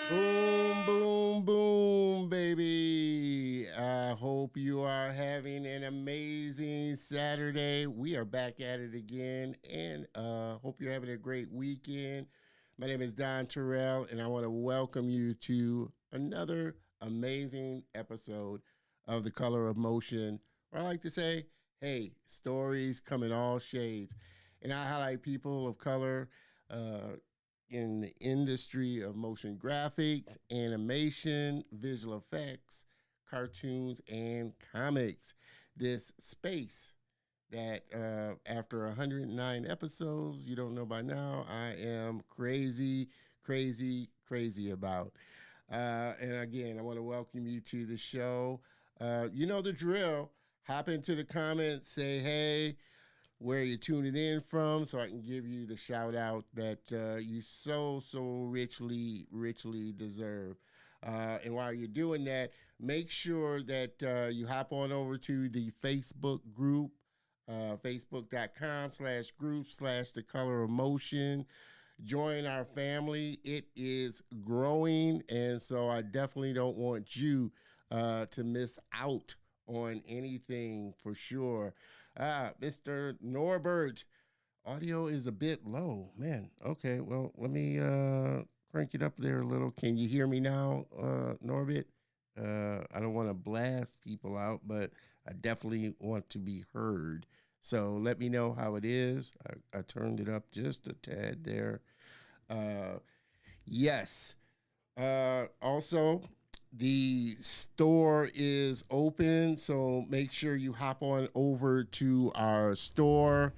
Boom, boom, boom, baby. I hope you are having an amazing Saturday. We are back at it again and hope you're having a great weekend. My name is Don Terrell, and I want to welcome you to another amazing episode of The Color of Motion. Or I like to say, hey, stories come in all shades. And I highlight people of color, uh, in the industry of motion graphics, animation, visual effects, cartoons, and comics. This space that after 109 episodes, you don't know by now, I am crazy, crazy, crazy about. And again, I want to welcome you to the show. You know the drill. Hop into the comments, say hey, where you're tuning in from so I can give you the shout out that you so richly deserve. And while you're doing that, make sure that you hop on over to the Facebook group, facebook.com/group/the color of motion. Join our family. It is growing. And so I definitely don't want you to miss out on anything for sure. Mr. Norbert, audio is a bit low. Man, okay, well, let me crank it up there a little. Can you hear me now, Norbert? I don't want to blast people out, but I definitely want to be heard. So let me know how it is. I turned it up just a tad there. Uh, yes. Also, the store is open, so make sure you hop on over to our store.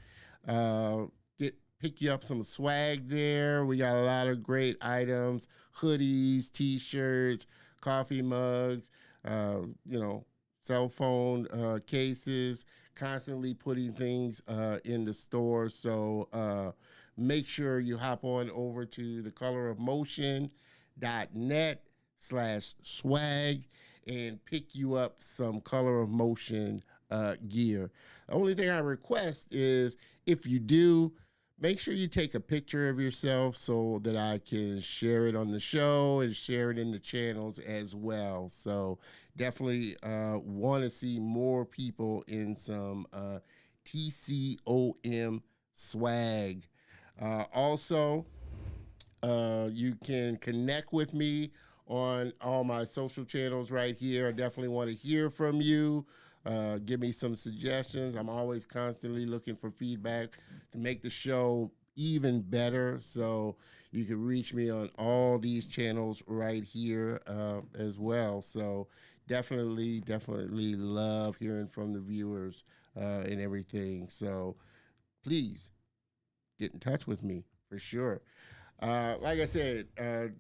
Get pick you up some swag there. We got a lot of great items: hoodies, t-shirts, coffee mugs. You know, cell phone cases. Constantly putting things in the store, so make sure you hop on over to thecolorofmotion.net/swag and pick you up some Color of Motion gear. The only thing I request is if you do, make sure you take a picture of yourself so that I can share it on the show and share it in the channels as well. So definitely want to see more people in some TCOM swag. Also, you can connect with me on all my social channels right here. I definitely want to hear from you. Give me some suggestions. I'm always constantly looking for feedback to make the show even better. So you can reach me on all these channels right here as well. So definitely love hearing from the viewers and everything. So please get in touch with me for sure. Like I said,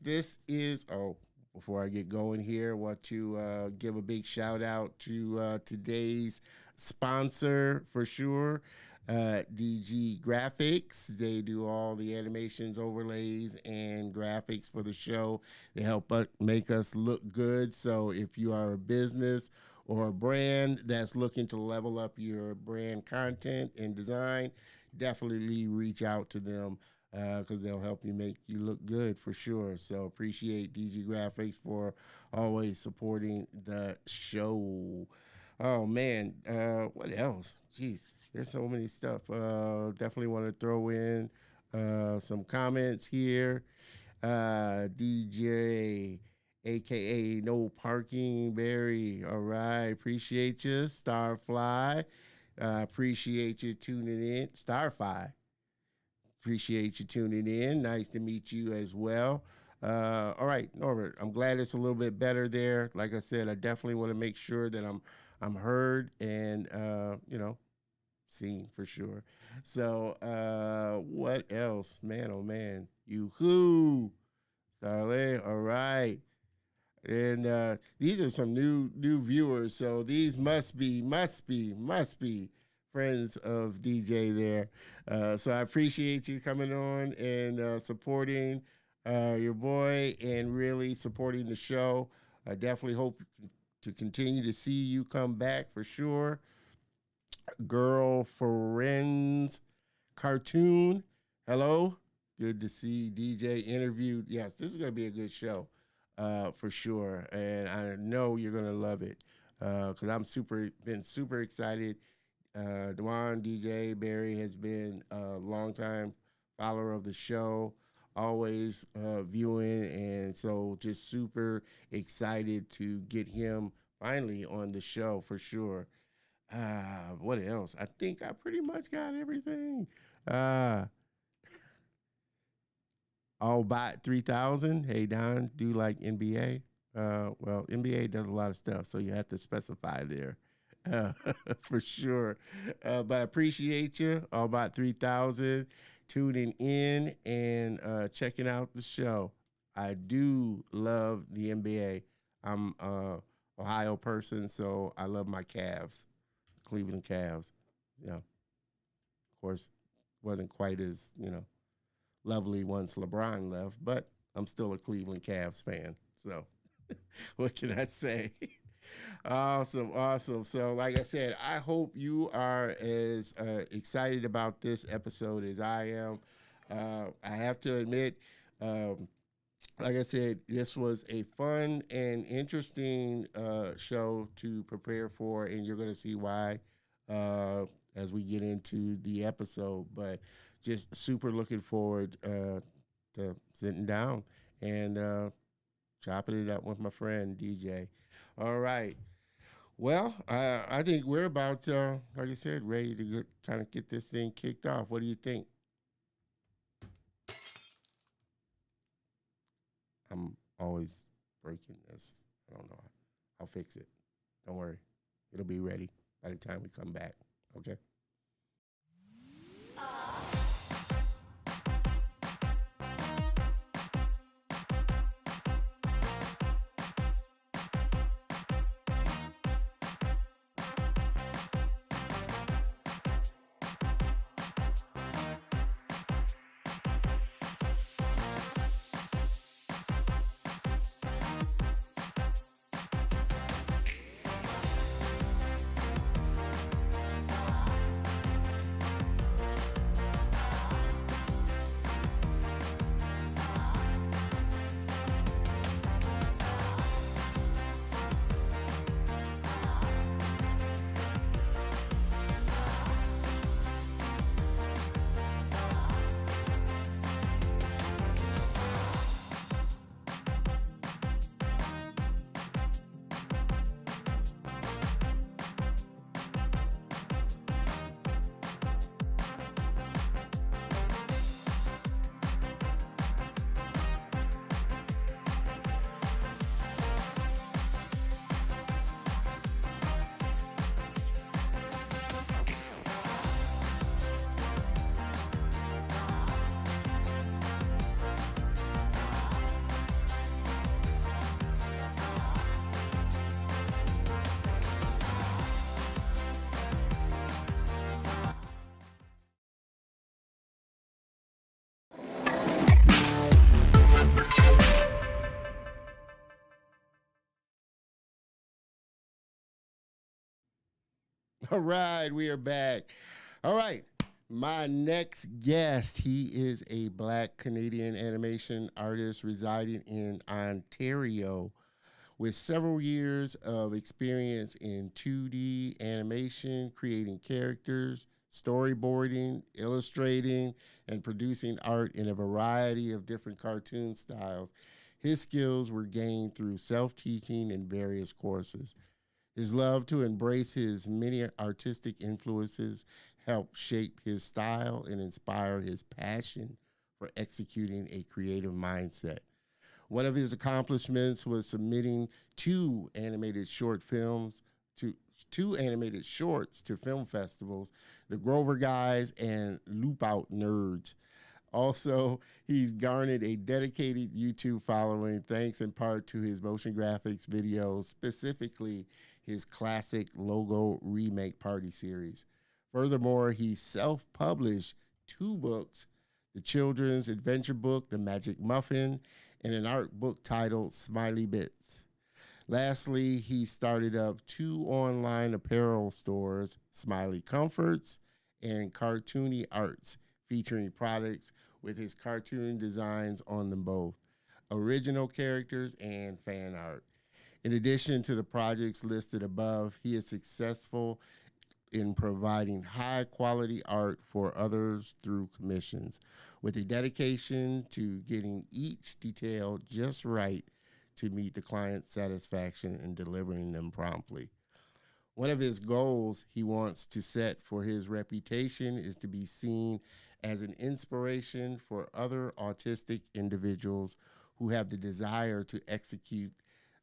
this is, oh, before I get going here, I want to give a big shout out to today's sponsor for sure, DG Graphics. They do all the animations, overlays, and graphics for the show. They help make us look good. So if you are a business or a brand that's looking to level up your brand content and design, definitely reach out to them because they'll help you make you look good for sure. So appreciate DG Graphics for always supporting the show. Oh man, what else? Jeez, there's so many stuff. Definitely want to throw in some comments here. DJ, aka No Parking Barry. All right, appreciate you, Starfly. Appreciate you tuning in, Starfly. Appreciate you tuning in. Nice to meet you as well. All right, Norbert. I'm glad it's a little bit better there. Like I said, I definitely want to make sure that I'm heard and seen for sure. So what else? Man, oh man. You who? Starlay. All right. And these are some new viewers, so these must be friends of DJ there. So I appreciate you coming on and supporting your boy and really supporting the show. I definitely hope to continue to see you come back for sure. Girlfriends cartoon. Hello, good to see DJ interviewed. Yes, this is gonna be a good show. for sure. And I know you're gonna love it because been super excited. Dejuan D.J. Barry has been a longtime follower of the show, always viewing, and so just super excited to get him finally on the show for sure. What else? I think I pretty much got everything. Uh, all bot 3000. Hey Don, do you like NBA? Well, NBA does a lot of stuff, so you have to specify there. Uh, for sure. But I appreciate you, all about 3000, tuning in and checking out the show. I do love the NBA. I'm Ohio person, so I love my Cavs, Cleveland Cavs. Of course, wasn't quite as lovely once LeBron left, but I'm still a Cleveland Cavs fan. So what can I say? Awesome, awesome. So, like I said, I hope you are as excited about this episode as I am. I have to admit, like I said, this was a fun and interesting show to prepare for, and you're going to see why as we get into the episode. But just super looking forward to sitting down and chopping it up with my friend DJ. All right. Well, I think we're about, like I said, ready to kind of get this thing kicked off. What do you think? I'm always breaking this. I don't know. I'll fix it. Don't worry. It'll be ready by the time we come back. Okay? All right, we are back. All right, my next guest, he is a Black Canadian animation artist residing in Ontario with several years of experience in 2D animation, creating characters, storyboarding, illustrating, and producing art in a variety of different cartoon styles. His skills were gained through self-teaching in various courses. His love to embrace his many artistic influences helped shape his style and inspire his passion for executing a creative mindset. One of his accomplishments was submitting to two animated shorts to film festivals, the Grover Guys and LoopOut Nerds. Also, he's garnered a dedicated YouTube following thanks in part to his motion graphics videos, specifically his classic Logo Remake Party series. Furthermore, he self-published two books, the children's adventure book, The Magic Muffin, and an art book titled Smiley Bits. Lastly, he started up two online apparel stores, Smiley Comforts and CartoonyArtz, featuring products with his cartoon designs on them both. original characters, and fan art. In addition to the projects listed above, he is successful in providing high quality art for others through commissions, with a dedication to getting each detail just right to meet the client's satisfaction and delivering them promptly. One of his goals he wants to set for his reputation is to be seen as an inspiration for other autistic individuals who have the desire to execute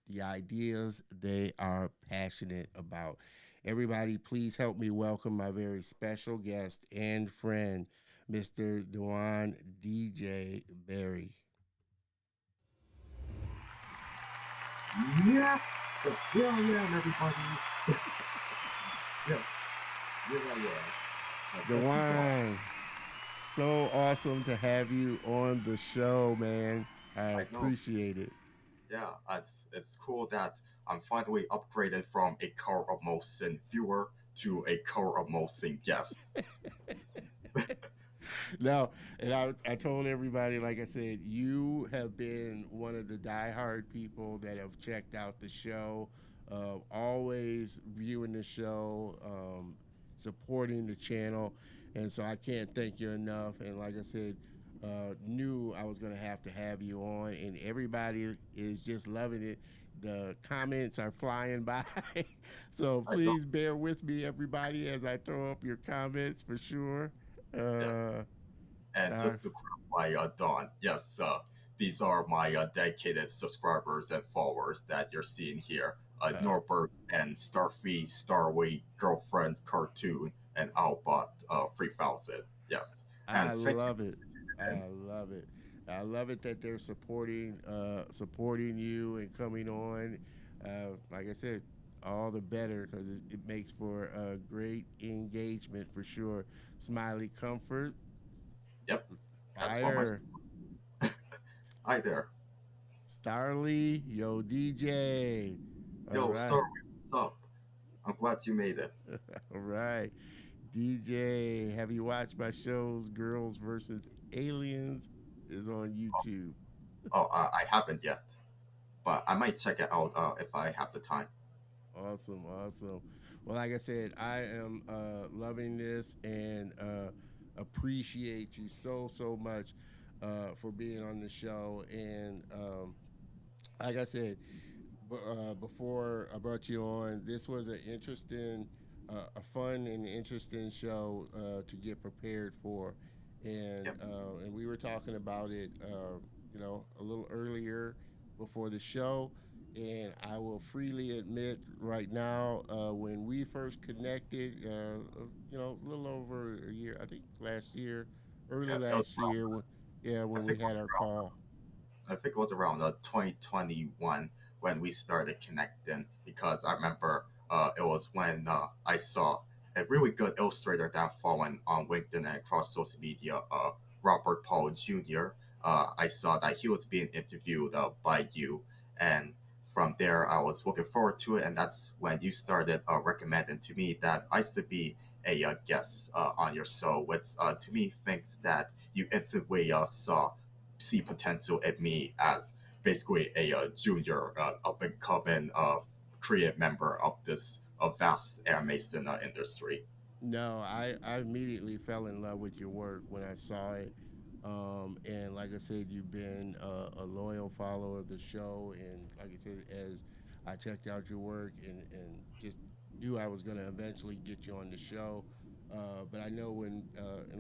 the ideas they are passionate about. Everybody, please help me welcome my very special guest and friend, Mr. Dejuan D.J. Berry. Yes, here I am, everybody. Yes, here I am. Thank you, Don. Dejuan, so awesome to have you on the show, man. I I know. appreciate it. Yeah, it's cool that I'm finally upgraded from a Color of Motion viewer to a Color of Motion guest. No, and I told everybody, like I said, you have been one of the diehard people that have checked out the show, always viewing the show, supporting the channel. And so I can't thank you enough. And like I said, knew I was going to have you on, and everybody is just loving it. The comments are flying by. So I know. please bear with me, everybody, as I throw up your comments for sure. Yes. Uh, And uh, just to clarify, Don, yes, these are my dedicated subscribers and followers that you're seeing here. uh, Norbert and Starfy, Starway, Girlfriends, Cartoon, and Albot 3000. Yes. I And thank you. love it. I love it. I love it that they're supporting you and coming on. Like I said, all the better because it makes for a great engagement for sure. Smiley Comfort, Yep, that's for my. Fire, Hi there. Starly, Yo DJ. All Yo, right. Starway, what's up? I'm glad you made it. All right. DJ, have you watched my shows Girls versus Aliens is on Oh, YouTube. I haven't yet, but I might check it out if I have the time. Awesome, awesome. Well, like I said, I am loving this and appreciate you so much for being on the show. And like I said, before I brought you on, this was an interesting, a fun and interesting show to get prepared for, Yep. and we were talking about it, a little earlier before the show. And I will freely admit right now, when we first connected, a little over a year, I think last year, early Yeah, it was last around, year, yeah, I when we think it was had our around call. I think it was around 2021 when we started connecting because I remember it was when I saw a really good illustrator that I'm following on LinkedIn and across social media, Robert Paul Jr. I saw that he was being interviewed by you, and from there I was looking forward to it, and that's when you started recommending to me that I should be a guest on your show, which to me thinks that you instantly see potential in me as basically a junior up and coming creative member of this vast animation industry. No, I immediately fell in love with your work when I saw it. And like I said, you've been a loyal follower of the show. And like I said, as I checked out your work and just knew I was going to eventually get you on the show. But I know and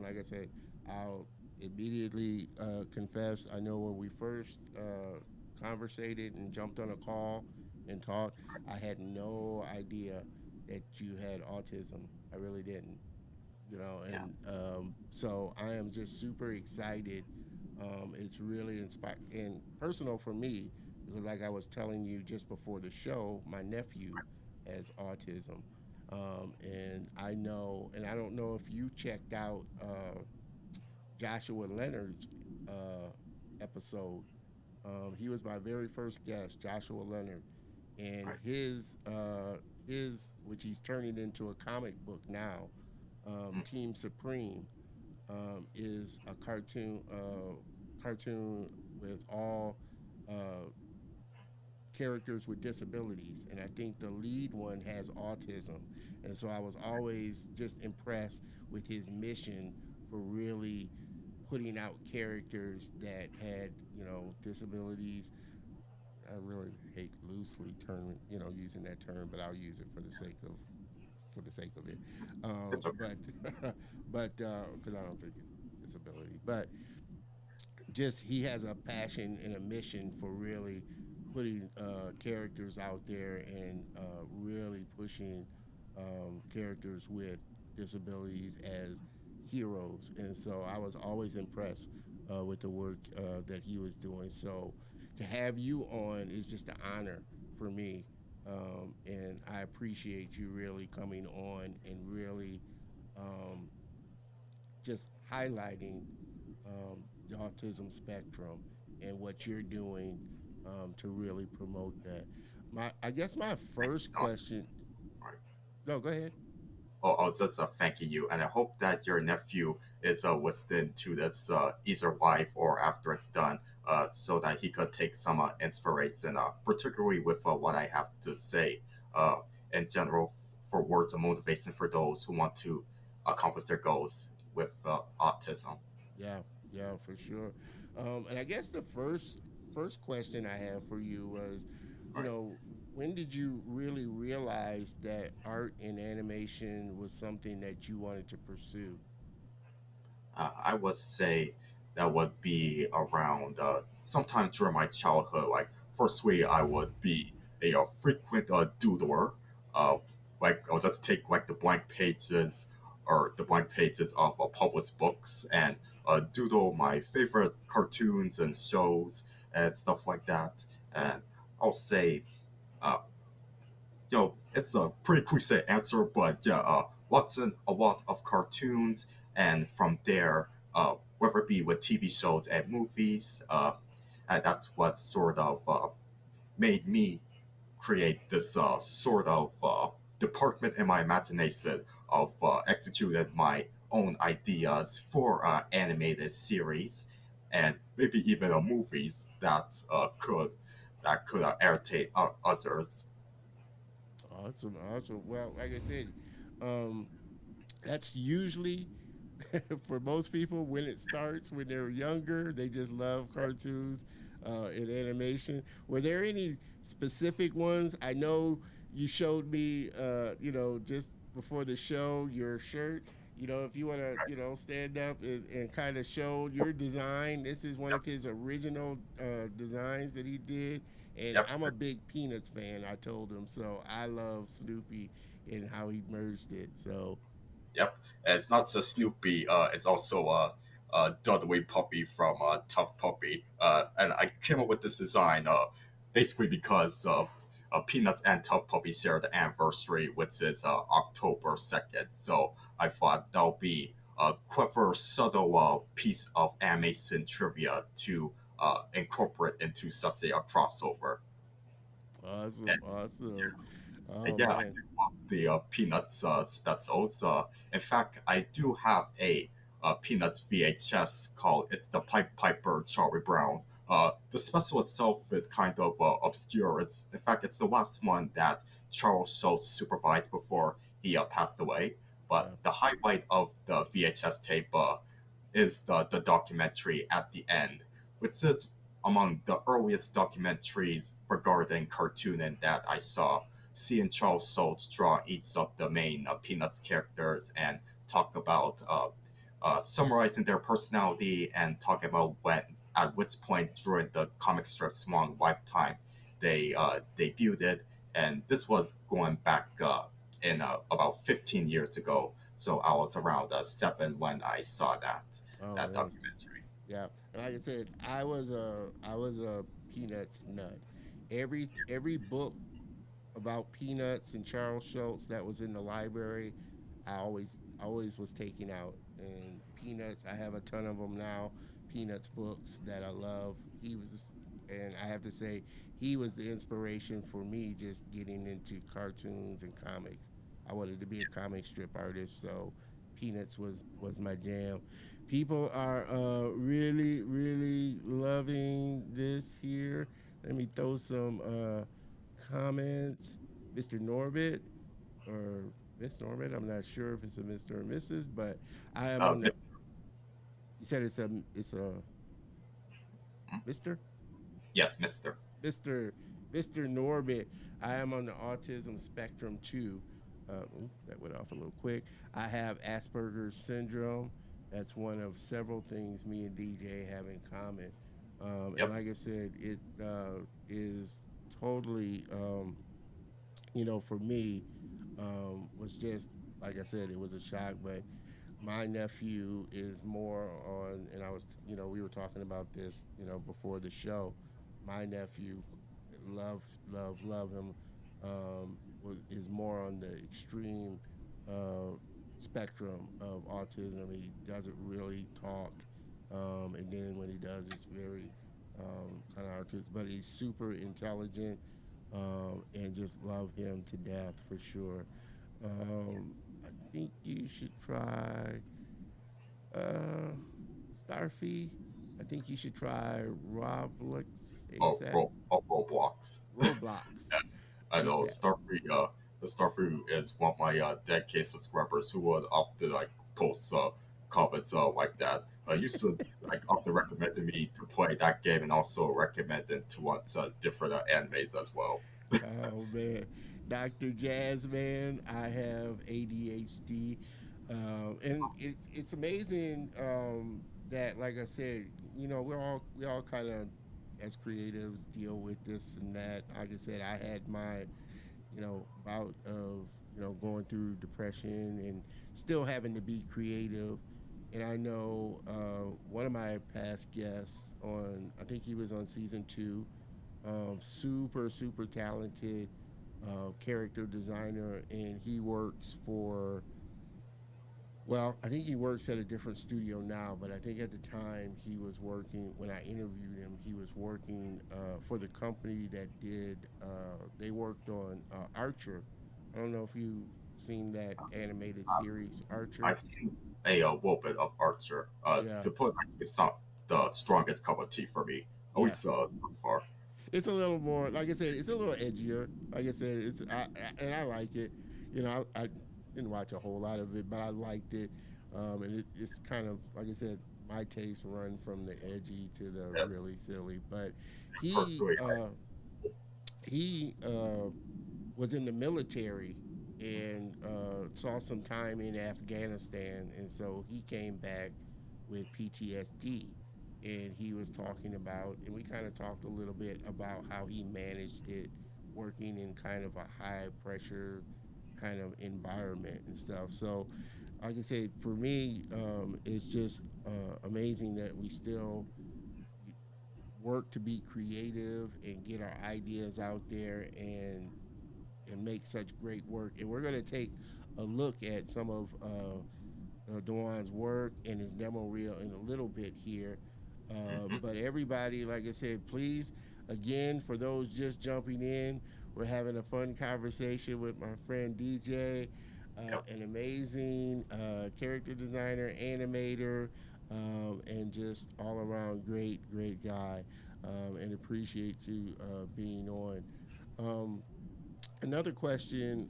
like I said, I'll immediately confess, I know when we first conversated and jumped on a call and talked, I had no idea that you had autism. I really didn't, Yeah, and so I am just super excited. It's really inspiring and personal for me because, like I was telling you just before the show, my nephew has autism. And I know, and I don't know if you checked out Joshua Leonard's uh, episode. He was my very first guest, Joshua Leonard, and right. his which he's turning into a comic book now. Mm, Team Supreme is a cartoon with all characters with disabilities, and I think the lead one has autism, and so I was always just impressed with his mission for really putting out characters that had disabilities. I really hate loosely term using that term, but I'll use it for the sake of it. It's okay. But but because I don't think it's disability, but just he has a passion and a mission for really putting characters out there and really pushing characters with disabilities as heroes. And so I was always impressed with the work that he was doing. So to have you on is just an honor for me. And I appreciate you really coming on and really um, just highlighting the autism spectrum and what you're doing to really promote that. I guess my Thank you first so much. question. All right. No, go ahead. Oh, I was just thanking you, and I hope that your nephew is listening to this either live or after it's done, so that he could take some inspiration, particularly with what I have to say uh, in general for words of motivation for those who want to accomplish their goals with autism. Yeah, yeah, for sure. And I guess the first question I have for you was, you Right. know, when did you really realize that art and animation was something that you wanted to pursue? I would say that would be around sometime during my childhood. Like, firstly, I would be a frequent doodler. Uh, like, I'll just take like the blank pages or the blank pages of published books and doodle my favorite cartoons and shows and stuff like that. And I'll say, uh, it's a pretty cliche answer, but yeah, watching a lot of cartoons, and from there, whether it be with TV shows and movies, and that's what sort of made me create this sort of department in my imagination of executing my own ideas for animated series and maybe even movies that could irritate others. Awesome, awesome. Well, like I said, um, that's usually for most people when it starts when they're younger. They just love cartoons and animation. Were there any specific ones? I know you showed me, just before the show, your shirt. If you want to, stand up and kind of show your design. This is one Yep. of his original designs that he did. And Yep. I'm a big Peanuts fan. I told him so. I love Snoopy and how he merged it. So Yep, and it's not just Snoopy. It's also Dudley Puppy from Tough Puppy. And I came up with this design basically because Peanuts and Tough Puppy share the anniversary, which is October 2nd. So I thought that would be a clever, subtle piece of animation trivia to incorporate into such a crossover. awesome, And awesome. and Oh yeah, I man. do love the Peanuts specials. In fact, I do have a Peanuts VHS called "It's the Pipe Piper, Charlie Brown." The special itself is kind of obscure. In fact, it's the last one that Charles Schultz supervised before he passed away. But Yeah. the highlight of the VHS tape is the documentary at the end, which is among the earliest documentaries regarding cartooning that I saw. Seeing Charles Schultz draw each of the main Peanuts characters and talk about summarizing their personality and talk about at which point during the comic strip's long lifetime they debuted. And this was going back in about 15 years ago. So I was around 7 when I saw Oh that man. documentary. Yeah. And like I said, I was a Peanuts nut. Every book about Peanuts and Charles Schultz that was in the library, I always was taking out. And Peanuts, I have a ton of them now. Peanuts books that I love. And I have to say, he was the inspiration for me just getting into cartoons and comics. I wanted to be a comic strip artist, so Peanuts was my jam. People are really, really loving this here. Let me throw some comments. Mr. Norbit or Miss Norbit. I'm not sure if it's a Mr. or Mrs., but I am on the. Miss, You said it's a hmm? Mr. Yes, Mister. Mr. Mr. Norbit. I am on the autism spectrum too. Oops, that went off a little quick. I have Asperger's syndrome. That's one of several things me and DJ have in common. And Yep. like I said, it is totally, for me, was just, like I said, it was a shock. But my nephew is more on, and we were talking about this, before the show. My nephew, love him, is more on the extreme uh, spectrum of autism. He doesn't really talk, and then when he does, it's very kind of artistic. But he's super intelligent, and just love him to death for sure. I think you should try uh, Starfy. I think you should try Roblox ASAP. Roblox. Roblox I know ASAP. Starfree. The Starfree is one of my dedicated subscribers who would often like post comments like that. You should like often recommended me to play that game and also recommended to watch different animes as well. Oh man, Dr. Jazz, man, I have ADHD, and it's amazing that, like I said, we all kind of as creatives deal with this and that. Like I said, I had my bout of going through depression and still having to be creative. And I know one of my past guests on, I think he was on season two, super super talented character designer, and he works for. Well, I think he works at a different studio now, but I think at the time he was working, when I interviewed him, he was working for the company that did, they worked on Archer. I don't know if you've seen that animated series, Archer. I've seen a little bit of Archer. Yeah, To put it's not the strongest cup of tea for me. yeah. Always thus far. It's a little more, like I said, it's a little edgier. Like I said, and I like it. I didn't watch a whole lot of it, but I liked it. And it's kind of, like I said, my taste run from the edgy to the Yeah, really silly. But he personally, uh, he was in the military and saw some time in Afghanistan, and so he came back with PTSD. And he was talking about, and we kind of talked a little bit about how he managed it working in kind of a high pressure kind of environment and stuff. So, like I said, for me, it's just amazing that we still work to be creative and get our ideas out there and make such great work. And we're going to take a look at some of Dejuan's work and his demo reel in a little bit here. hmm But everybody, like I said, please, again, for those just jumping in, we're having a fun conversation with my friend DJ, yep. an amazing character designer, animator, and just all around great, great guy. And appreciate you being on. Um, Another question,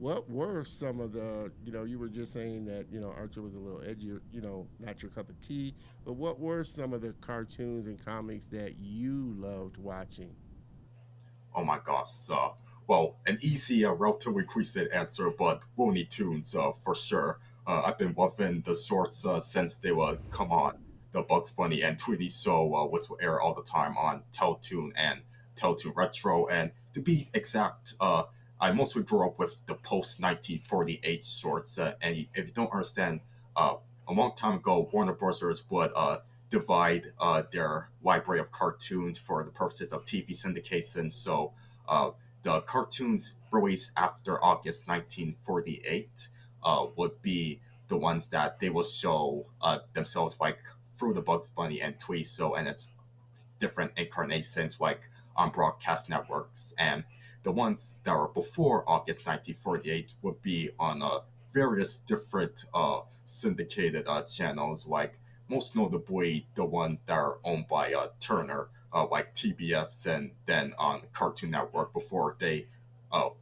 what were some of the, you were just saying that, Archer was a little edgier, not your cup of tea, but what were some of the cartoons and comics that you loved watching? Oh my gosh. Well, an easy, relatively quick answer, but Looney Tunes, for sure. I've been loving the shorts since they would come on the Bugs Bunny and Tweety show, which will air all the time on Teletoon and Teletoon Retro. And to be exact, I mostly grew up with the post 1948 shorts. And if you don't understand, uh, a long time ago, Warner Brothers would divide their library of cartoons for the purposes of TV syndication. So uh, the cartoons released after August 1948 would be the ones that they will show themselves like through the Bugs Bunny and Tweety Show and its different incarnations like on broadcast networks. And the ones that were before August 1948 would be on various different syndicated channels, like most notably the ones that are owned by Turner. like TBS and then on Cartoon Network before they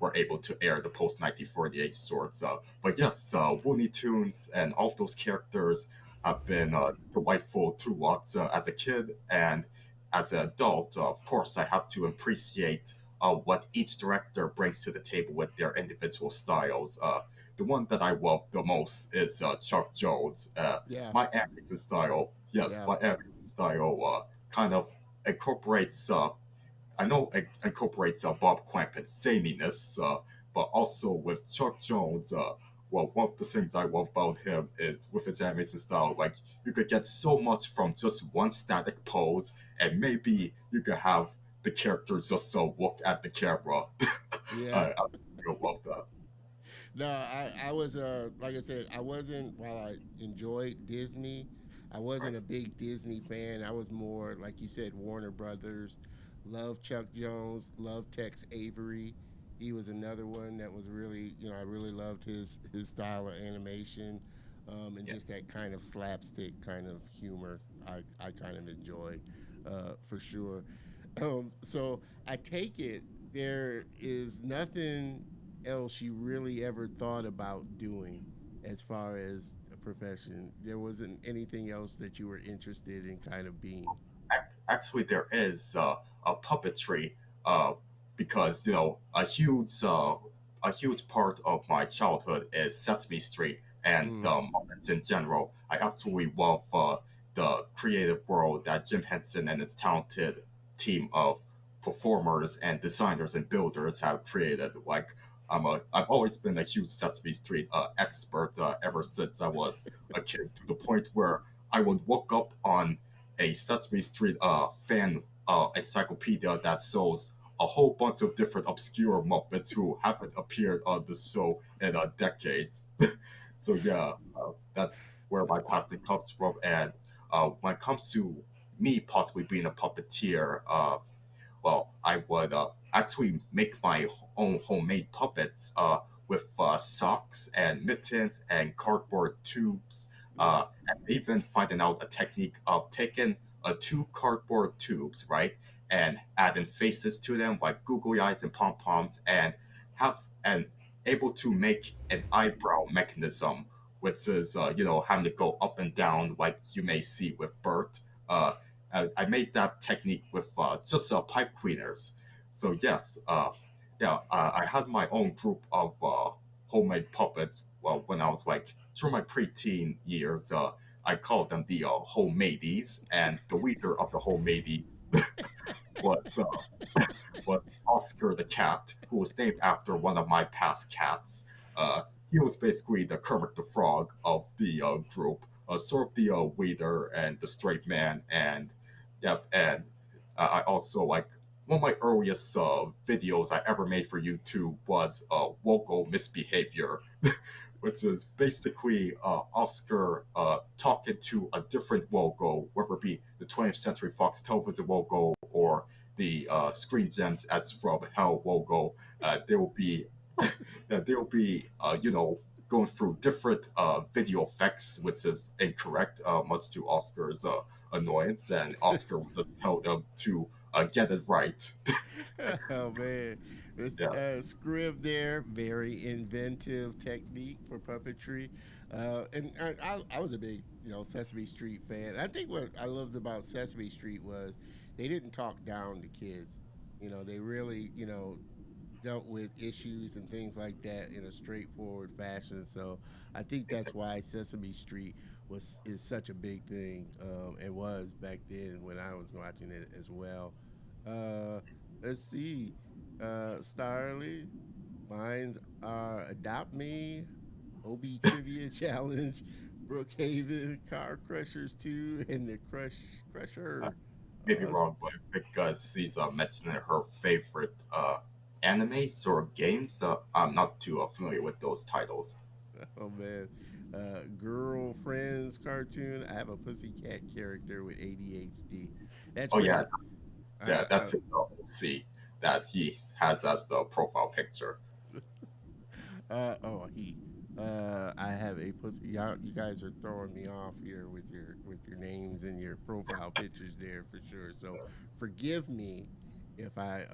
were able to air the post 1948 sorts. But yes, Looney Tunes and all of those characters have been delightful to watch as a kid, and as an adult, of course, I have to appreciate what each director brings to the table with their individual styles. The one that I love the most is Chuck Jones. Yeah, My animation style, yes, yeah, my animation style kind of incorporates I know it incorporates Bob Clampet's zaniness, but also with Chuck Jones. Well, one of the things I love about him is with his animation style, like you could get so much from just one static pose, and maybe you could have the character just look at the camera. yeah. I really love that. No, I was like I said, I wasn't while I enjoyed Disney, I Right. wasn't a big Disney fan. I was more like you said, Warner Brothers. Love Chuck Jones, love Tex Avery. He was another one that was really, I really loved his style of animation, and Yeah. just that kind of slapstick kind of humor. I kind of enjoy, for sure. So I take it there is nothing else you really ever thought about doing as far as a profession. There wasn't anything else that you were interested in kind of being. Actually, there is a puppetry uh, because a huge part of my childhood is Sesame Street and Mm, Muppets in general. I absolutely love the creative world that Jim Henson and his talented team of performers and designers and builders have created. Like I've always been a huge Sesame Street expert ever since I was a kid, to the point where I would look up on a Sesame Street fan encyclopedia that shows a whole bunch of different obscure Muppets who haven't appeared on the show in decades. So yeah, that's where my passion comes from. And when it comes to me possibly being a puppeteer, well, I would actually make my own homemade puppets with socks and mittens and cardboard tubes, mm, and even finding out a technique of taking two cardboard tubes, right, and adding faces to them like googly eyes and pom poms, and have and able to make an eyebrow mechanism, which is having to go up and down like you may see with Bert. I made that technique with just pipe cleaners. So yes, yeah, I had my own group of homemade puppets. Well, when I was like through my preteen years, I called them the homemadies, and the leader of the homemadies was was Oscar the cat, who was named after one of my past cats. He was basically the Kermit the Frog of the group, sort of the leader and the straight man. And yep, and I also like one of my earliest videos I ever made for YouTube was Logo Misbehavior, which is basically Oscar talking to a different logo, whether it be the 20th Century Fox television logo or the Screen Gems as from Hell logo. There will be going through different video effects, which is incorrect, much to Oscar's annoyance, and Oscar will just tell them to get it right. oh man, this Yeah. scrib there, very inventive technique for puppetry, and I was a big Sesame Street fan. I think what I loved about Sesame Street was they didn't talk down to kids. They really dealt with issues and things like that in a straightforward fashion. So I think that's why Sesame Street was is such a big thing, and was back then when I was watching it as well. Uh, let's see, Starly, mine's are Adopt Me, OB Trivia Challenge, Brookhaven, Car Crushers 2, and the Crusher. Maybe Uh, wrong, but because she's mentioning her favorite animes or games, I'm not too familiar with those titles. Oh man, girlfriends cartoon. I have a pussycat character with ADHD. That's Oh yeah, pretty. yeah, I that's his OC that he has as the profile picture. oh he. I have a pussy. Y'all, you guys are throwing me off here with your names and your profile pictures there for sure. So forgive me if I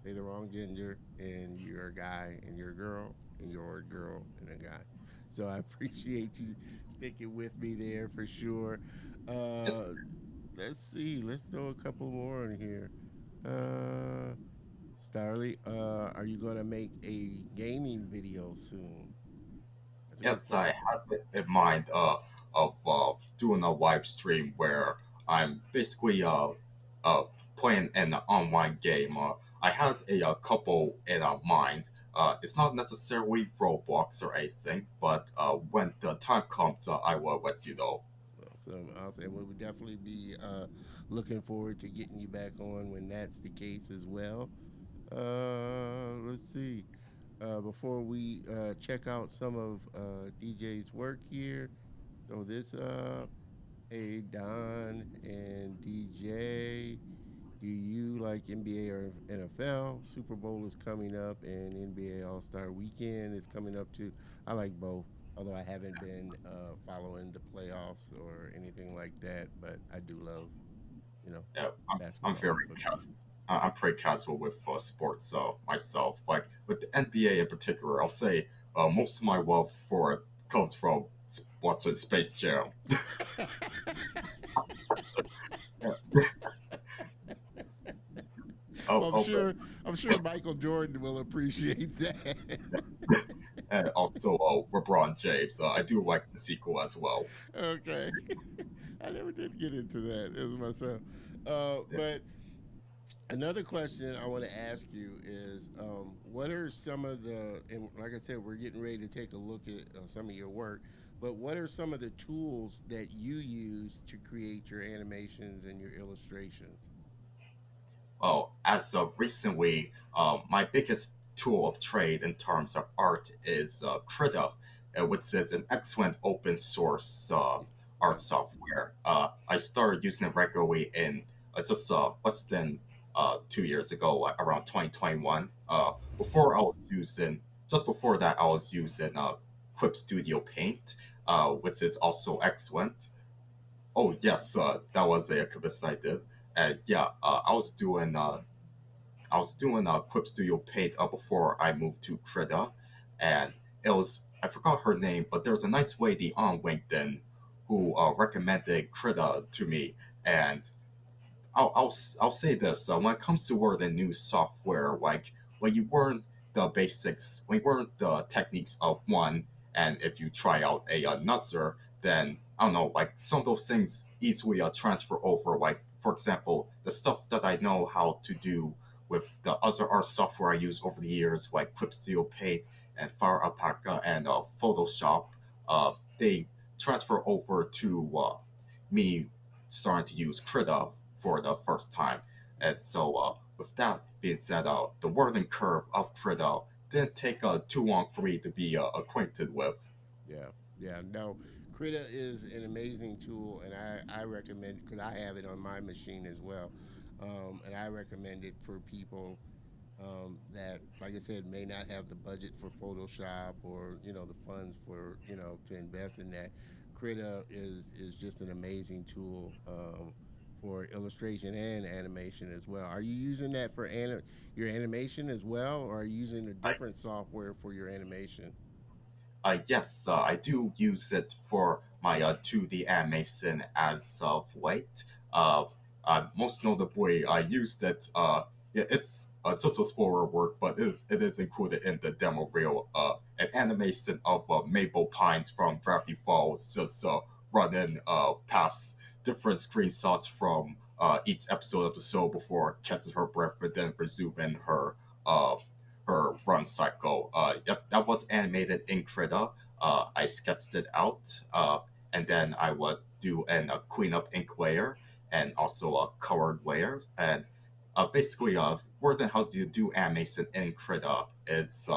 say the wrong gender and you're a guy and you're a girl and you're a girl and a guy. So I appreciate you sticking with me there for sure. It's Uh, let's see. Let's throw a couple more in here. Uh, Starly, are you gonna make a gaming video soon? That's a good Yes, I question. have it in mind of doing a live stream where I'm basically uh, playing an online game. I had a couple in mind. It's not necessarily Roblox or anything, but when the time comes, I will let you know. Awesome, awesome. And we would definitely be looking forward to getting you back on when that's the case as well. Let's see. Before we check out some of DJ's work here, so this hey Don and DJ, do you like NBA or NFL? Super Bowl is coming up, and NBA All Star Weekend is coming up too. I like both, although I haven't been following the playoffs or anything like that. But I do love, you know, Yeah, I'm basketball very and football. casual. I'm pretty casual with sports myself. Like with the NBA in particular, I'll say most of my love for it comes from what's in Space Jam. Yeah. Well, Oh, but I'm sure Michael Jordan will appreciate that. yes. And also LeBron James. I do like the sequel as well. Okay, I never did get into that as myself, Yeah. but another question I want to ask you is, what are some of the, and like I said, we're getting ready to take a look at some of your work, but what are some of the tools that you use to create your animations and your illustrations? Well, as of recently, my biggest tool of trade in terms of art is Krita, which is an excellent open source art Yep. software. I started using it regularly in just less than 2 years ago, around 2021. Before I was using, just before that, I was using Clip Studio Paint, which is also excellent. Oh yes, that was a commission I did, and yeah, I was doing Clip Studio Paint before I moved to Krita, and it was I forgot her name, but there was a nice lady on LinkedIn who recommended Krita to me, and I'll say this: when it comes to word and new software, like when you learn the basics, when you learn the techniques of one, and if you try out another, then I don't know, like some of those things easily transfer over. Like for example, the stuff that I know how to do with the other art software I use over the years, like Clipseo Paint and Fire Alpaca and Photoshop, they transfer over to me starting to use Krita for the first time. And so, with that being said, the learning curve of Krita didn't take too long for me to be acquainted with. Yeah, yeah. No, Krita is an amazing tool, and I recommend because I have it on my machine as well, and I recommend it for people that, like I said, may not have the budget for Photoshop or the funds for to invest in that. Krita is just an amazing tool for illustration and animation as well. Are you using that for your animation as well, or are you using a I different software for your animation? Yes, I do use it for my 2D animation as of late. Uh, Most notably, I used it. It's just a spoiler work, but it is included in the demo reel. An animation of Maple Pines from Gravity Falls just running past different screenshots from each episode of the show before catching her breath and then resuming uh, her run cycle. Yep, that was animated in Krita. I sketched it out, and then I would do an cleanup ink layer and also a colored layer. And basically, learning how to do animation in Krita is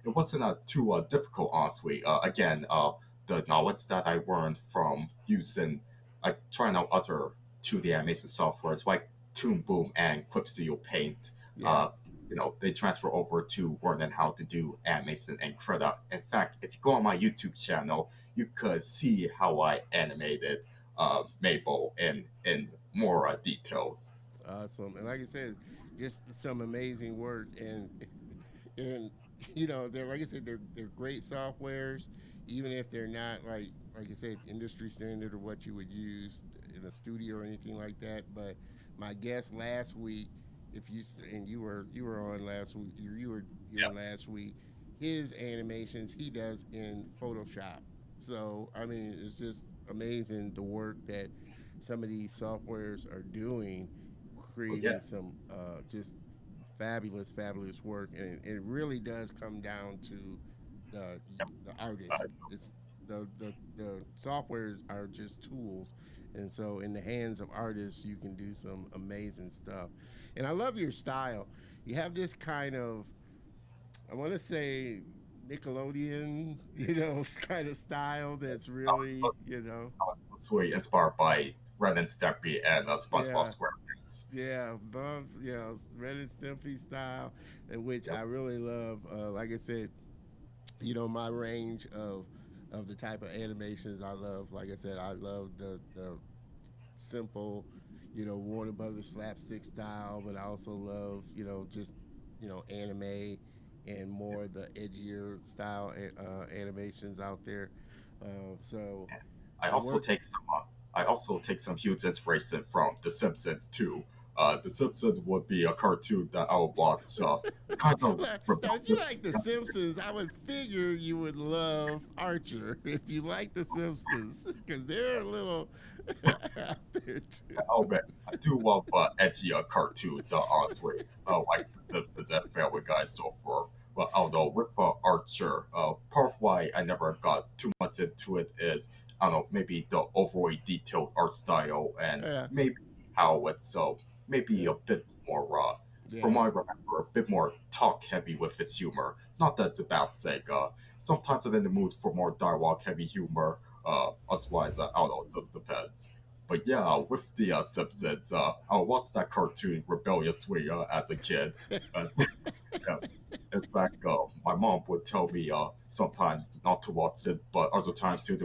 it wasn't too difficult, honestly. Again, the knowledge that I learned from using, like trying out other 2D animation softwares like Toon Boom and Clip Studio Paint. Yeah. they transfer over to learning how to do animation and Krita. In fact, if you go on my YouTube channel, you could see how I animated Mabel in more details. Awesome. And like I said, just some amazing work. And they're, like I said, they're great softwares, even if they're not like I said, industry standard or what you would use in a studio or anything like that. But my guest last week, if you and you were on last week, you were Yeah, on last week. His animations he does in Photoshop. So I mean, it's just amazing the work that some of these softwares are doing, oh, yeah, creating some just fabulous work, and it really does come down to the yeah. the Uh, artist. It's the softwares are just tools, and so in the hands of artists, you can do some amazing stuff. And I love your style. You have this kind of, I want to say, Nickelodeon, kind of style that's I was, really, I was sweet, inspired by Ren and Stimpy and SpongeBob yeah. SquarePants. Yeah, Bumps, Red and Stimpy style, which Yep. I really love. Like I said, my range of the type of animations I love. Like I said, I love the simple, Warner Brothers slapstick style, but I also love, just anime and more the edgier style animations out there. So I the also work. take some. I also take some huge inspiration from The Simpsons too. The Simpsons would be a cartoon that I would watch, kind of Now, if you rebellious. like The Simpsons, I would figure you would love Archer if you like The Simpsons, because they're a little out there too. Oh man, I do love edgy cartoons, honestly, like The Simpsons and Family Guy, so forth. But although with Archer, part of why I never got too much into it is I don't know, maybe the overly detailed art style and Yeah, maybe how it's maybe yeah, a bit more from yeah. what I remember, a bit more talk heavy with its humor. Not that it's a bad thing. Sometimes I'm in the mood for more dialogue heavy humor. Otherwise, I don't know, it just depends. But yeah, with the Simpsons, I watched that cartoon rebelliously as a kid. Uh, yeah. In fact, my mom would tell me sometimes not to watch it, but other times she'd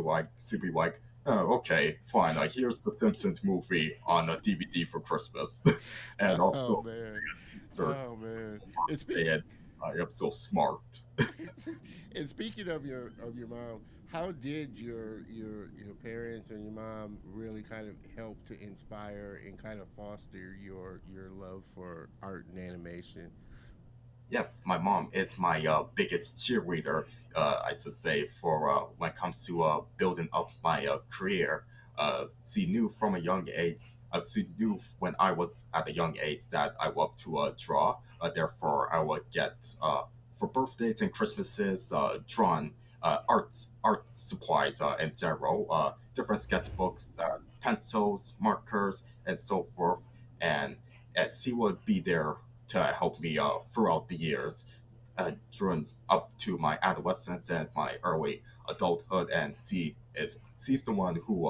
be like, "Oh, okay, fine. Here's the Simpsons movie on a DVD for Christmas," and Oh also man, a T-shirt oh man. And speak. saying, "I am so smart." And speaking of your mom, how did your parents and your mom really kind of help to inspire and kind of foster your love for art and animation? Yes, my mom is my biggest cheerleader, I should say, for when it comes to building up my career. She knew from a young age, she knew when I was at a young age that I love to draw. Therefore, I would get, for birthdays and Christmases, drawn art supplies in general, different sketchbooks, pencils, markers, and so forth. And she would be there to help me throughout the years, during up to my adolescence and my early adulthood. And she's the one who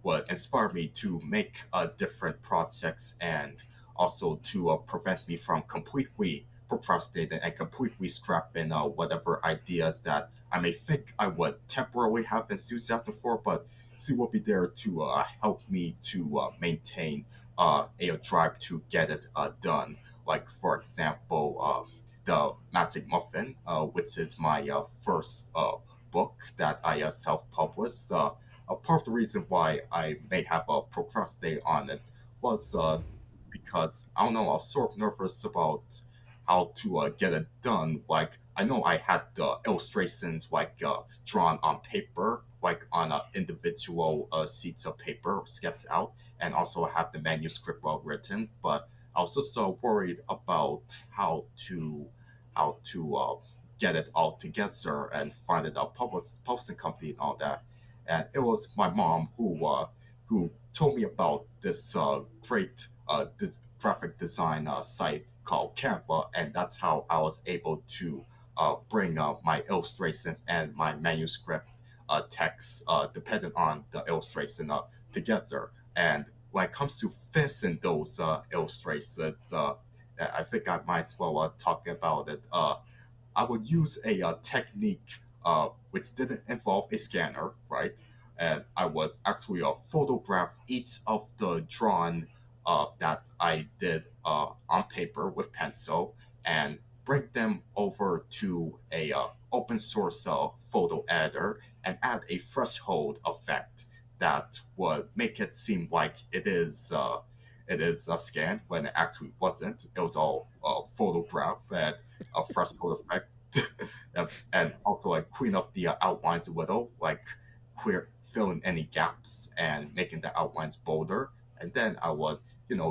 would inspire me to make different projects and also to prevent me from completely procrastinating and completely scrapping whatever ideas that I may think I would temporarily have enthusiasm for, but she will be there to help me to maintain a drive to get it done. Like for example, the Magic Muffin, which is my first book that I self-published. A part of the reason why I may have procrastinated on it was because I don't know, I was sort of nervous about how to get it done. Like I know I had the illustrations like drawn on paper, like on individual sheets of paper sketched out, and also have the manuscript well written, but I was just so worried about how to get it all together and find it a posting company and all that. And it was my mom who told me about this great graphic design site called Canva, and that's how I was able to bring my illustrations and my manuscript text, dependent on the illustration, together. And when it comes to finishing those illustrations, I think I might as well talk about it. I would use a technique which didn't involve a scanner, right? And I would actually photograph each of the drawn that I did on paper with pencil and bring them over to a open source photo editor and add a threshold effect that would make it seem like it is a scan when it actually wasn't. It was all photograph and a threshold effect and also like clean up the outlines a little, like clear fill in any gaps and making the outlines bolder. And then I would,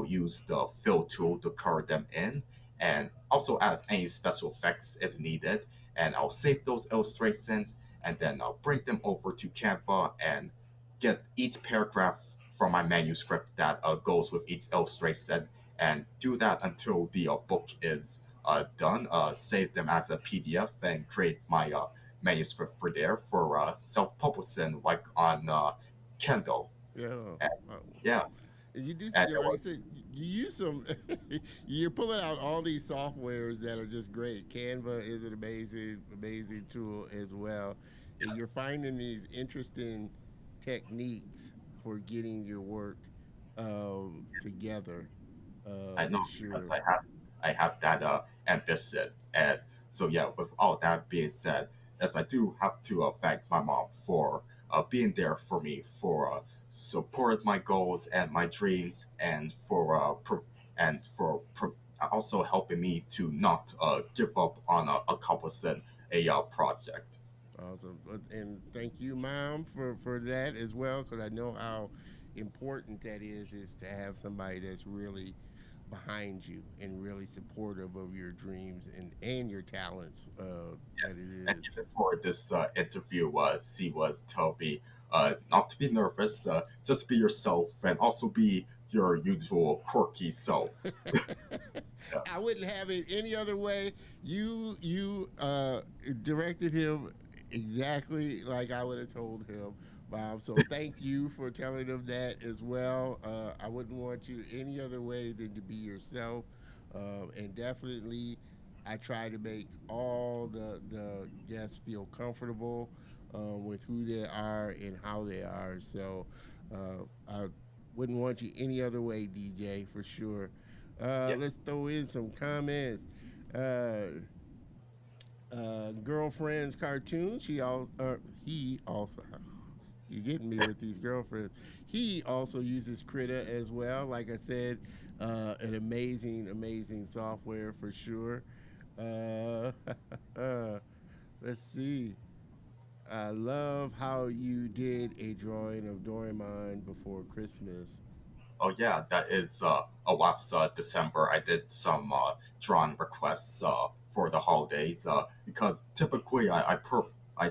use the fill tool to color them in and also add any special effects if needed. And I'll save those illustrations and then I'll bring them over to Canva and get each paragraph from my manuscript that goes with each illustration and do that until the book is done, save them as a PDF, and create my manuscript for there for self-publishing, like on Kindle. Yeah. And Uh, yeah, you just, and it like I was said, you use some. You're pulling out all these softwares that are just great. Canva is an amazing tool as well. And you're finding these interesting techniques for getting your work together, I for know because sure. I have that ambition, and so yeah. With all that being said, yes, I do have to thank my mom for being there for me, for supporting my goals and my dreams, and for also helping me to not give up on accomplishing a project. Awesome. And thank you, Mom, for that as well, because I know how important that is to have somebody that's really behind you and really supportive of your dreams and your talents. That Yes, it and is. even for this interview, she was telling me not to be nervous, just be yourself, and also be your usual quirky self. Yeah. I wouldn't have it any other way. You directed him exactly like I would have told him, Bob. So thank you for telling him that as well. I wouldn't want you any other way than to be yourself, and definitely, I try to make all the guests feel comfortable with who they are and how they are. So I wouldn't want you any other way, DJ, for sure. Let's Yes. throw in some comments. Uh, Girlfriend's cartoon. He also. You're getting me with these girlfriends. He also uses Krita as well. Like I said, an amazing software for sure. Uh, let's see. I love how you did a drawing of Doraemon before Christmas. Oh yeah, that is last December. I did some drawn requests for the holidays because typically I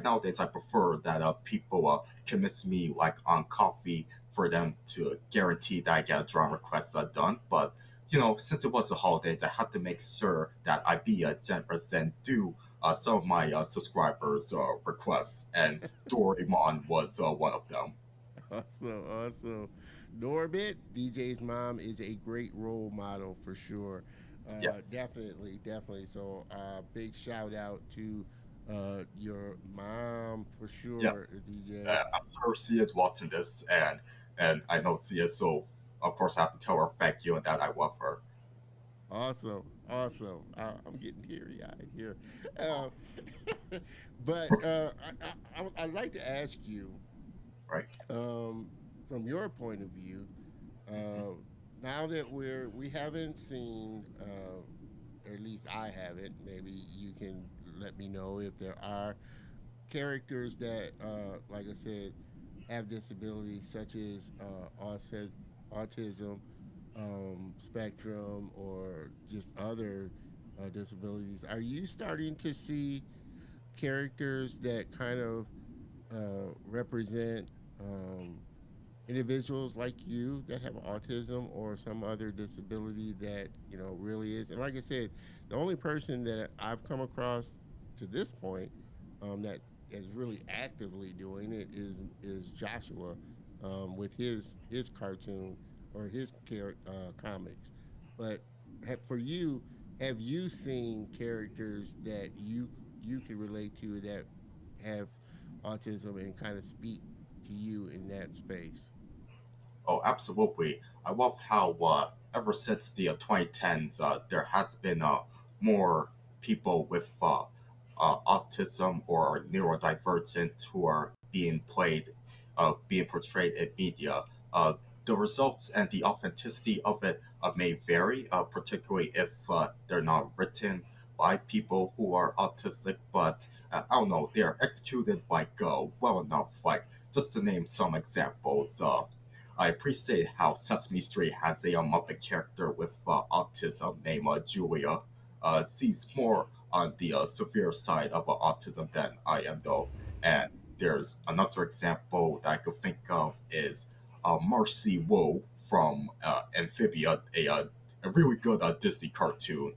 nowadays I prefer that people commit me like on coffee for them to guarantee that I get a drawn request done. But since it was the holidays, I had to make sure that I be generous and do some of my subscribers' requests, and Doraemon was one of them. Awesome. Norbit, DJ's mom, is a great role model for sure. Yes. Definitely. So, big shout out to your mom for sure, Yes. DJ. I'm sure she is watching this, and I know she is. So of course, I have to tell her thank you and that I love her. Awesome. I'm getting teary eyed here. Uh, but I'd like to ask you, Right. um, from your point of view, Mhm. uh, now that we haven't seen, or at least I haven't. Maybe you can let me know if there are characters that, like I said, have disabilities such as autism, spectrum, or just other disabilities. Are you starting to see characters that kind of represent individuals like you that have autism or some other disability that really is? And like I said, the only person that I've come across to this point that is really actively doing it is Joshua, with his cartoon or his comics. But for you, have you seen characters that you can relate to that have autism and kind of speak to you in that space? Oh, absolutely. I love how ever since the 2010s, there has been more people with autism or neurodivergent who are being portrayed in media. Uh, the results and the authenticity of it may vary, particularly if they're not written by people who are autistic. But I don't know, they are executed like well enough. Like just to name some examples. I appreciate how Sesame Street has a Muppet character with autism named Julia. She's more on the severe side of autism than I am, though. And there's another example that I could think of is Marcy Wu from Amphibia, a really good Disney cartoon.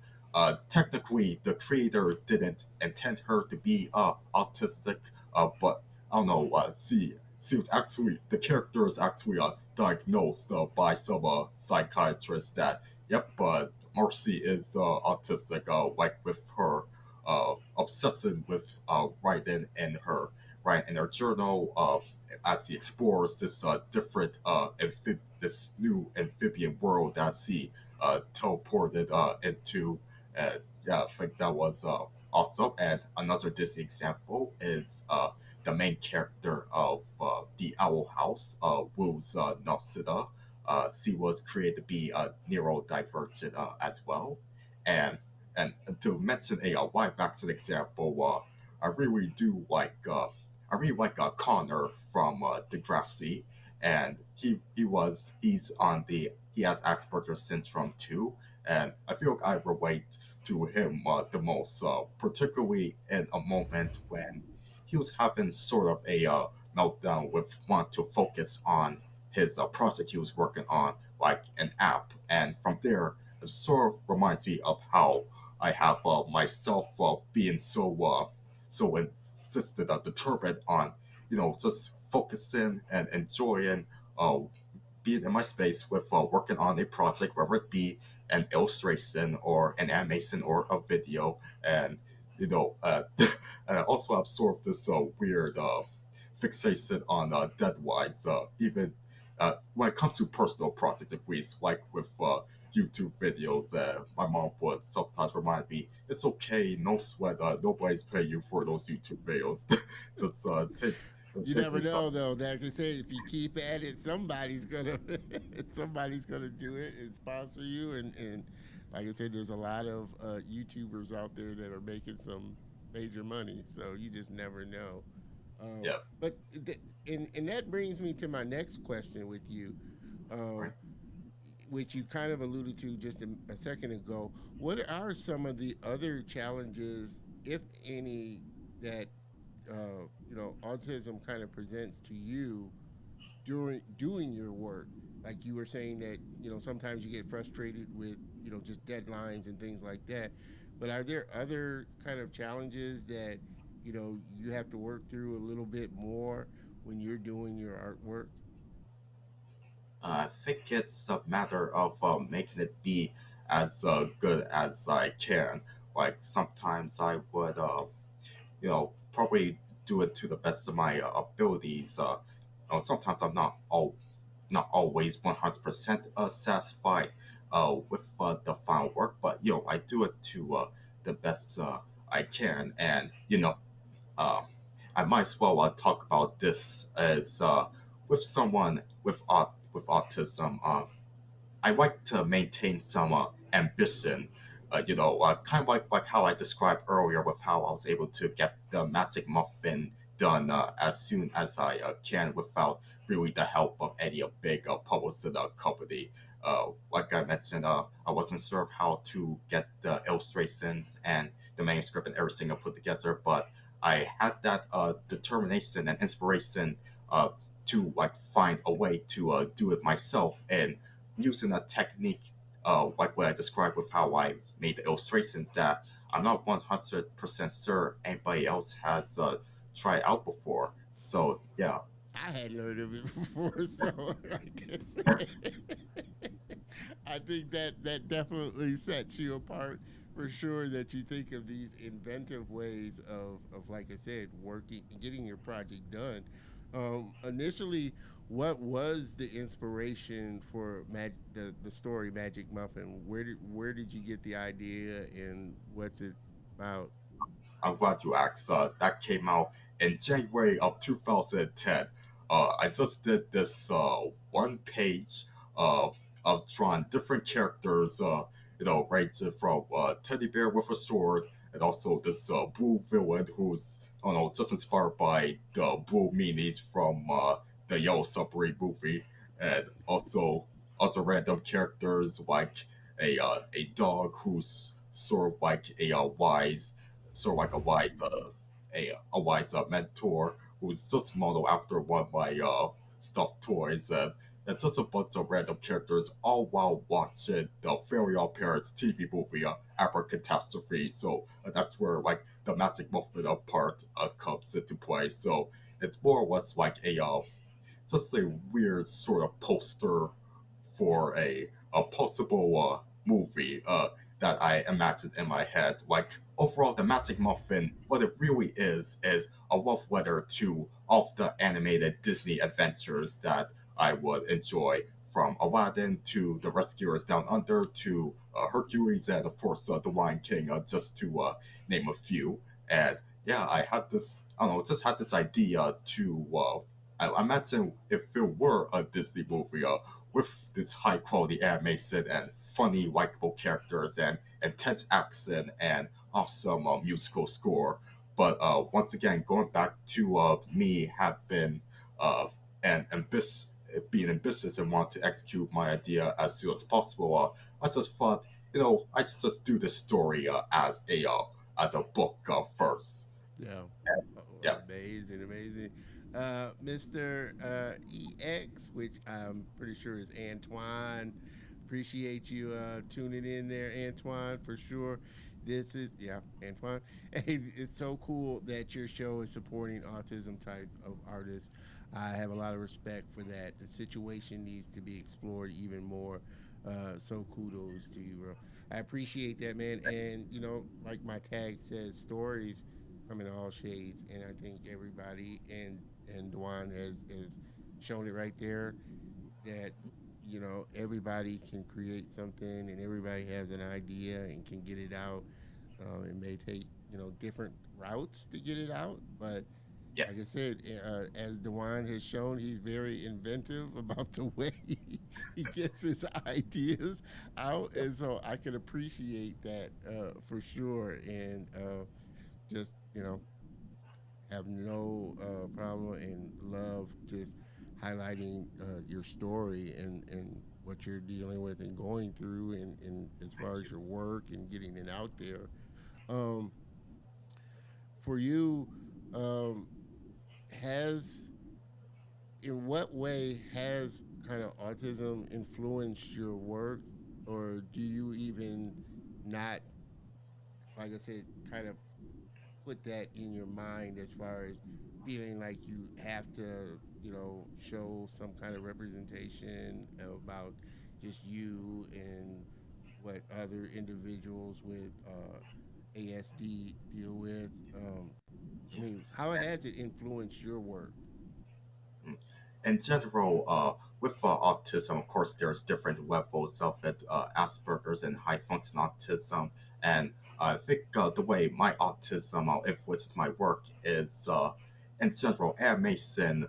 Technically, the creator didn't intend her to be autistic, but I don't know. She was actually the character is actually diagnosed by some psychiatrist that yep, but Marcy is autistic. Like with her obsession with writing in her journal. As she explores this different this new amphibian world that she teleported into. And yeah, I think that was awesome. And another Disney example is the main character of the Owl House, Wu's Nausida. She was created to be neurodivergent as well. And and to mention a live action example, I really like Connor from Degrassi, and he has Asperger's syndrome too, and I feel like I relate to him the most, particularly in a moment when he was having sort of a meltdown with want to focus on his project he was working on, like an app, and from there it sort of reminds me of how I have myself being so insistent, determined on just focusing and enjoying uh, being in my space with working on a project, whether it be an illustration or an animation or a video, and and I also have sort of this weird fixation on deadlines, even when it comes to personal project degrees, like with YouTube videos. My mom would sometimes remind me, "It's okay, no sweat. Nobody's paying you for those YouTube videos. Just You take never your time." know, though. Like I say, if you keep at it, somebody's gonna somebody's gonna do it and sponsor you. And like I said, there's a lot of YouTubers out there that are making some major money. So you just never know. Yes. But and that brings me to my next question with you, Right. um, which you kind of alluded to just a second ago. What are some of the other challenges, if any, that autism kind of presents to you during doing your work? Like you were saying that sometimes you get frustrated with just deadlines and things like that. But are there other kind of challenges that you have to work through a little bit more when you're doing your artwork? I think it's a matter of making it be as good as I can. Like sometimes I would, probably do it to the best of my abilities. Sometimes I'm not always 100% satisfied with the final work, but I do it to the best I can, and uh, I might as well talk about this as with someone with autism. I like to maintain some ambition. Kind of like how I described earlier with how I was able to get the Magic Muffin done as soon as I can without really the help of any big publicist company. Like I mentioned, I wasn't sure of how to get the illustrations and the manuscript and everything put together, but I had that determination and inspiration to like find a way to do it myself, and using a technique like what I described with how I made the illustrations that I'm not 100% sure anybody else has tried out before. So yeah. I hadn't heard of it before, so I guess I think that that definitely sets you apart for sure. That you think of these inventive ways of like I said, working, getting your project done. Initially, what was the inspiration for the story Magic Muffin? Where did you get the idea, and what's it about? I'm glad you asked. That came out in January of 2010. I just did this one page uh, of drawing different characters, ranging from teddy bear with a sword, and also this blue villain who's, I don't know, just inspired by the blue meanies from the Yellow Submarine movie, and also random characters like a dog who's sort of like a wise sort of like a wise mentor who's just modeled after one of my stuffed toys, and it's just a bunch of random characters all while watching the Fairy Odd Parents TV movie Catastrophe. So that's where like the Magic Muffin part comes into play. So it's more or less like a just a weird sort of poster for a possible movie that I imagined in my head. Like overall, the Magic Muffin, what it really is a love letter to all of the animated Disney adventures that I would enjoy, from Aladdin to The Rescuers Down Under to Hercules and of course The Lion King, just to name a few. And yeah, I had this, I don't know, just had this idea to I imagine if it were a Disney movie with this high quality animation and funny, likable characters and intense accent and awesome musical score. But once again, going back to me having uh, an being ambitious and want to execute my idea as soon as possible, I just thought, I just do the story as a book first. Yeah. Oh, Yeah, amazing, amazing. Mr. EX, which I'm pretty sure is Antoine. Appreciate you tuning in there, Antoine, for sure. This is, yeah, Antoine. Hey, it's so cool that your show is supporting autism type of artists. I have a lot of respect for that. The situation needs to be explored even more. So kudos to you, bro. I appreciate that, man. And like my tag says, stories come in all shades, and I think everybody and Dwan has shown it right there that everybody can create something, and everybody has an idea and can get it out. It may take different routes to get it out, but like I yes. said, as Dewan has shown, he's very inventive about the way he gets his ideas out, and so I can appreciate that for sure. And just have no problem and love just highlighting your story and what you're dealing with and going through, and as far Thank as you. your work and getting it out there. Um, for you, um, has in what way has kind of autism influenced your work, or do you even not, like I said, kind of put that in your mind as far as feeling like you have to, show some kind of representation about just you and what other individuals with ASD deal with? I Yeah. mean, how has it influenced your work? Mm. In general, with autism, of course, there's different levels of it, Asperger's and high function autism. And I think the way my autism influences my work is, in general, animation,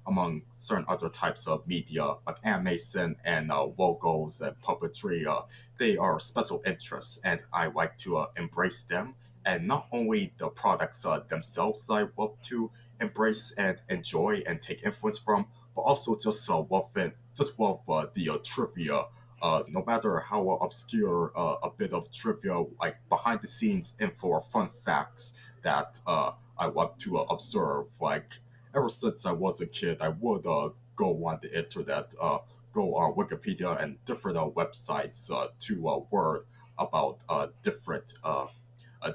among certain other types of media, like animation and logos and puppetry, they are special interests, and I like to embrace them. And not only the products themselves I love to embrace and enjoy and take influence from, but also just love the trivia. No matter how obscure a bit of trivia, like behind the scenes info or fun facts that I want to observe. Like ever since I was a kid, I would go on the internet, go on Wikipedia and different websites to learn about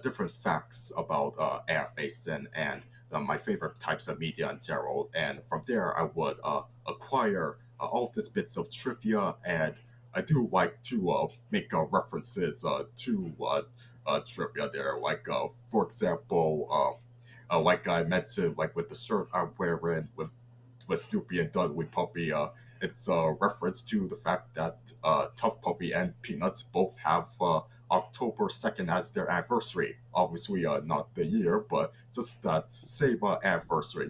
different facts about animation and my favorite types of media in general. And from there, I would acquire all of these bits of trivia and I do like to make references to trivia there. Like, for example, like I mentioned, like with the shirt I'm wearing with Snoopy and Dudley Puppy, it's a reference to the fact that Tough Puppy and Peanuts both have October 2nd as their anniversary. Obviously, not the year, but just that same anniversary,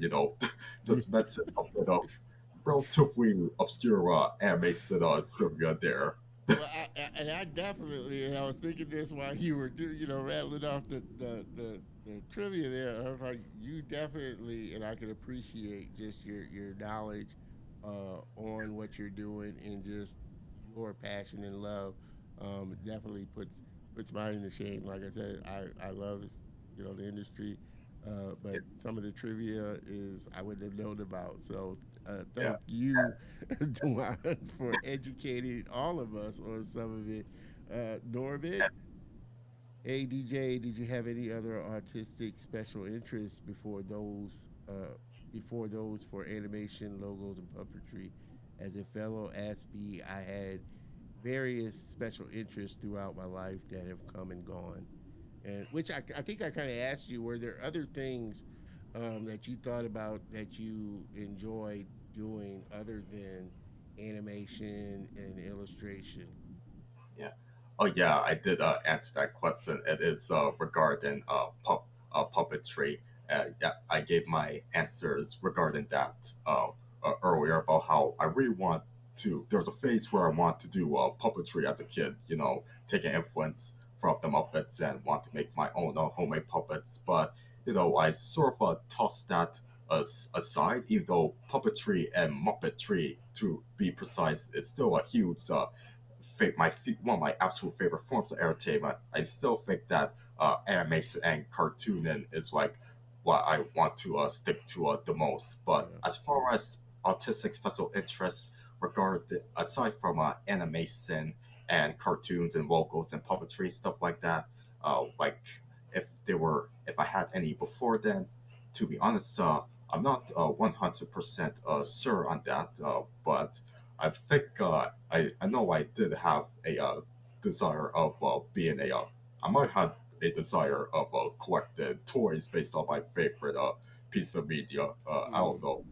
just mention a bit of relatively obscure animation trivia there. Well, and I definitely, and I was thinking this while you were, rattling off the trivia there. I was like, you definitely, and I can appreciate just your knowledge on what you're doing and just your passion and love. Definitely puts mine to shame. Like I said, I love the industry, but some of the trivia is I wouldn't have known about. So Yeah. thank you, Dejuan, for educating all of us on some of it. Norbit, hey DJ, did you have any other artistic special interests before those for animation, logos, and puppetry? As a fellow ASPE, I had various special interests throughout my life that have come and gone, and which I think I kind of asked you, were there other things that you thought about that you enjoyed doing other than animation and illustration? Yeah. Oh yeah, I did answer that question. It is regarding puppetry. Yeah, I gave my answers regarding that earlier about how I really want to. There was a phase where I want to do puppetry as a kid. Taking influence from the Muppets and want to make my own homemade puppets. But I sort of tossed that aside. Even though puppetry and Muppetry, to be precise, is still a huge one of my absolute favorite forms of entertainment. I still think that animation and cartooning is like what I want to stick to the most. But Yeah. as far as autistic special interests, aside from animation and cartoons and logos and puppetry stuff like that, like if I had any before then, to be honest, I'm not 100% sure on that, but I think I know I did have a desire of being I might have a desire of collecting toys based on my favorite piece of media. I don't know.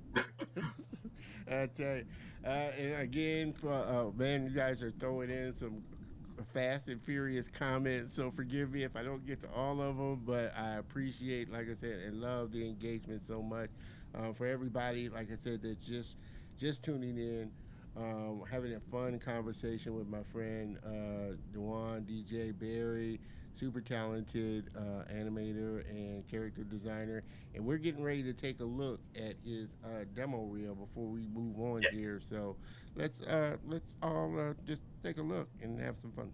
I tell you, and again, for man, you guys are throwing in some fast and furious comments. So forgive me if I don't get to all of them, but I appreciate, like I said, and love the engagement so much. For everybody, like I said, that's just tuning in. Having a fun conversation with my friend Dejuan D.J. Barry, super talented animator and character designer, and we're getting ready to take a look at his demo reel before we move on Yes. here. So let's all just take a look and have some fun.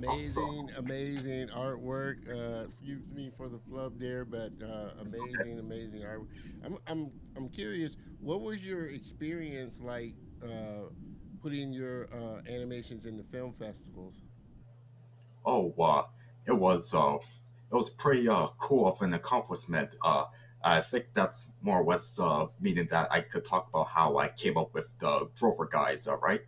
Amazing, amazing artwork. Excuse me for the flub there, but amazing, amazing artwork. I'm curious. What was your experience like putting your animations in the film festivals? Oh, it was it was pretty cool of an accomplishment. I think that's more or less meaning that I could talk about how I came up with the Grover guys, right?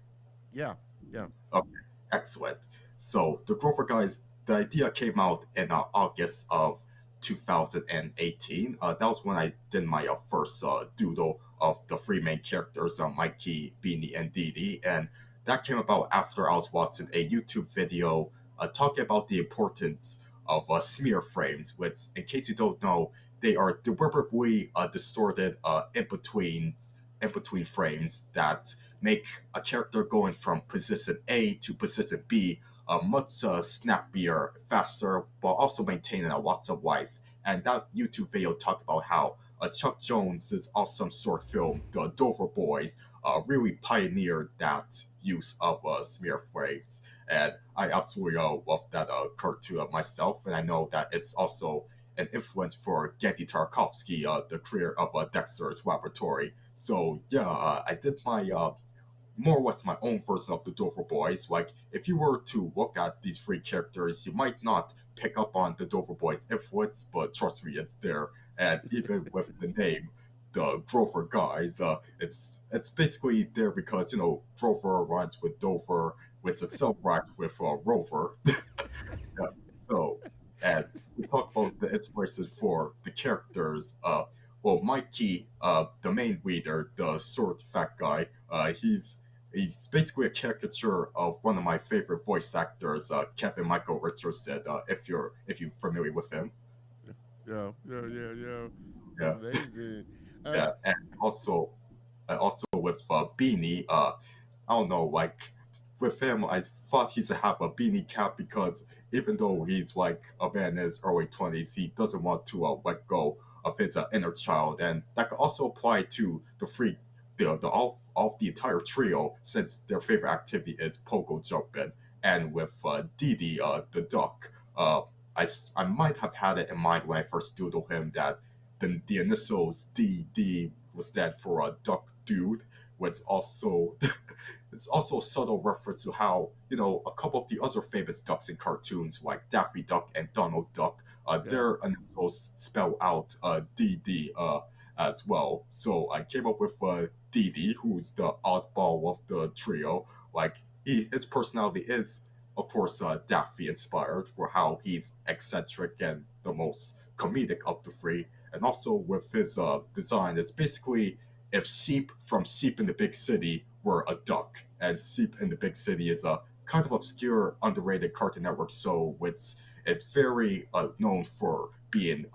Yeah, yeah, Okay, excellent. So the Grover guys, the idea came out in August of 2018. That was when I did my first doodle of the three main characters, Mikey, Beanie, and Dee Dee, and that came about after I was watching a YouTube video talking about the importance of smear frames, which, in case you don't know, they are deliberately distorted in between frames that make a character going from position A to position B much snappier, faster, while also maintaining a lots of life. And that YouTube video talked about how Chuck Jones's awesome short film, The Dover Boys, really pioneered that use of smear frames. And I absolutely love that cartoon myself, and I know that it's also an influence for Gendy Tarkovsky, the creator of Dexter's Laboratory. So yeah, I did my more or less my own version of the Dover Boys. Like, if you were to look at these three characters, you might not pick up on the Dover Boys influence, but trust me, it's there. And even with the name, the Grover guys, it's basically there because Grover rhymes with Dover, which itself rhymes with Rover. Yeah. So, and we talk about the inspiration for the characters. Well, Mikey, the main leader, the short fat guy, he's basically a caricature of one of my favorite voice actors, Kevin Michael Richardson. If you're familiar with him, yeah, yeah, yeah, yeah. yeah, Amazing. Uh, yeah, and also with Beanie. I don't know, like with him, I thought he should have a beanie cap because even though he's like a man in his early 20s, he doesn't want to let go of his inner child, and that could also apply to the all the entire trio since their favorite activity is pogo jumping. And with Dee Dee, the duck, I might have had it in mind when I first doodled him that the initials DD will stand for a duck dude, which also it's also a subtle reference to how, a couple of the other famous ducks in cartoons, like Daffy Duck and Donald Duck, yeah, their initials spell out DD as well. So I came up with DD, who's the oddball of the trio. Like, his personality is, of course, Daffy inspired for how he's eccentric and the most comedic of the three. And also with his design, it's basically if Sheep from Sheep in the Big City were a duck, and Sheep in the Big City is a kind of obscure, underrated Cartoon Network show, which it's very known for being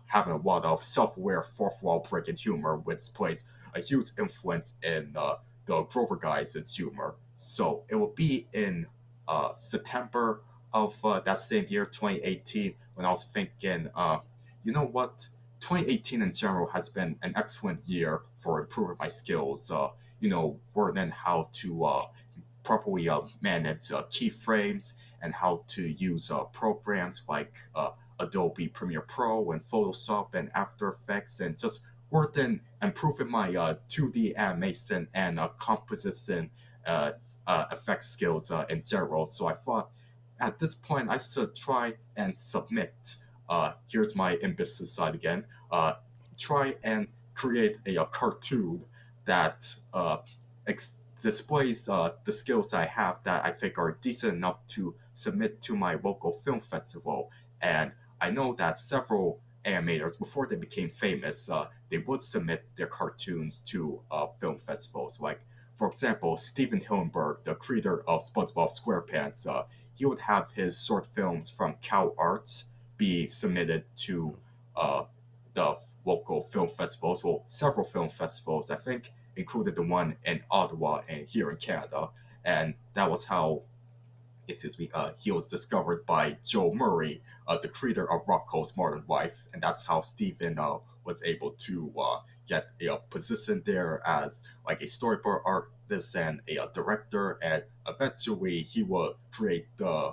having a lot of self-aware fourth wall breaking humor, which plays a huge influence in the Grover Guys' humor. So it will be in September of that same year, 2018, when I was thinking, you know what? 2018 in general has been an excellent year for improving my skills. Learning how to properly manage keyframes and how to use programs like Adobe Premiere Pro and Photoshop and After Effects, and just working improving my 2D animation and composition effect skills in general. So I thought at this point I should try and submit. Here's my ambitious side again. Try and create a cartoon that displays the skills I have that I think are decent enough to submit to my local film festival. And I know that several animators, before they became famous, they would submit their cartoons to film festivals. Like, for example, Steven Hillenburg, the creator of SpongeBob SquarePants, he would have his short films from CalArts be submitted to uh, the local film festivals, well, several film festivals, I think, included the one in Ottawa and here in Canada. And that was how, excuse me, he was discovered by Joe Murray, the creator of Rocko's Modern Life. And that's how Stephen was able to get a position there as like a storyboard artist and a director, and eventually he will create the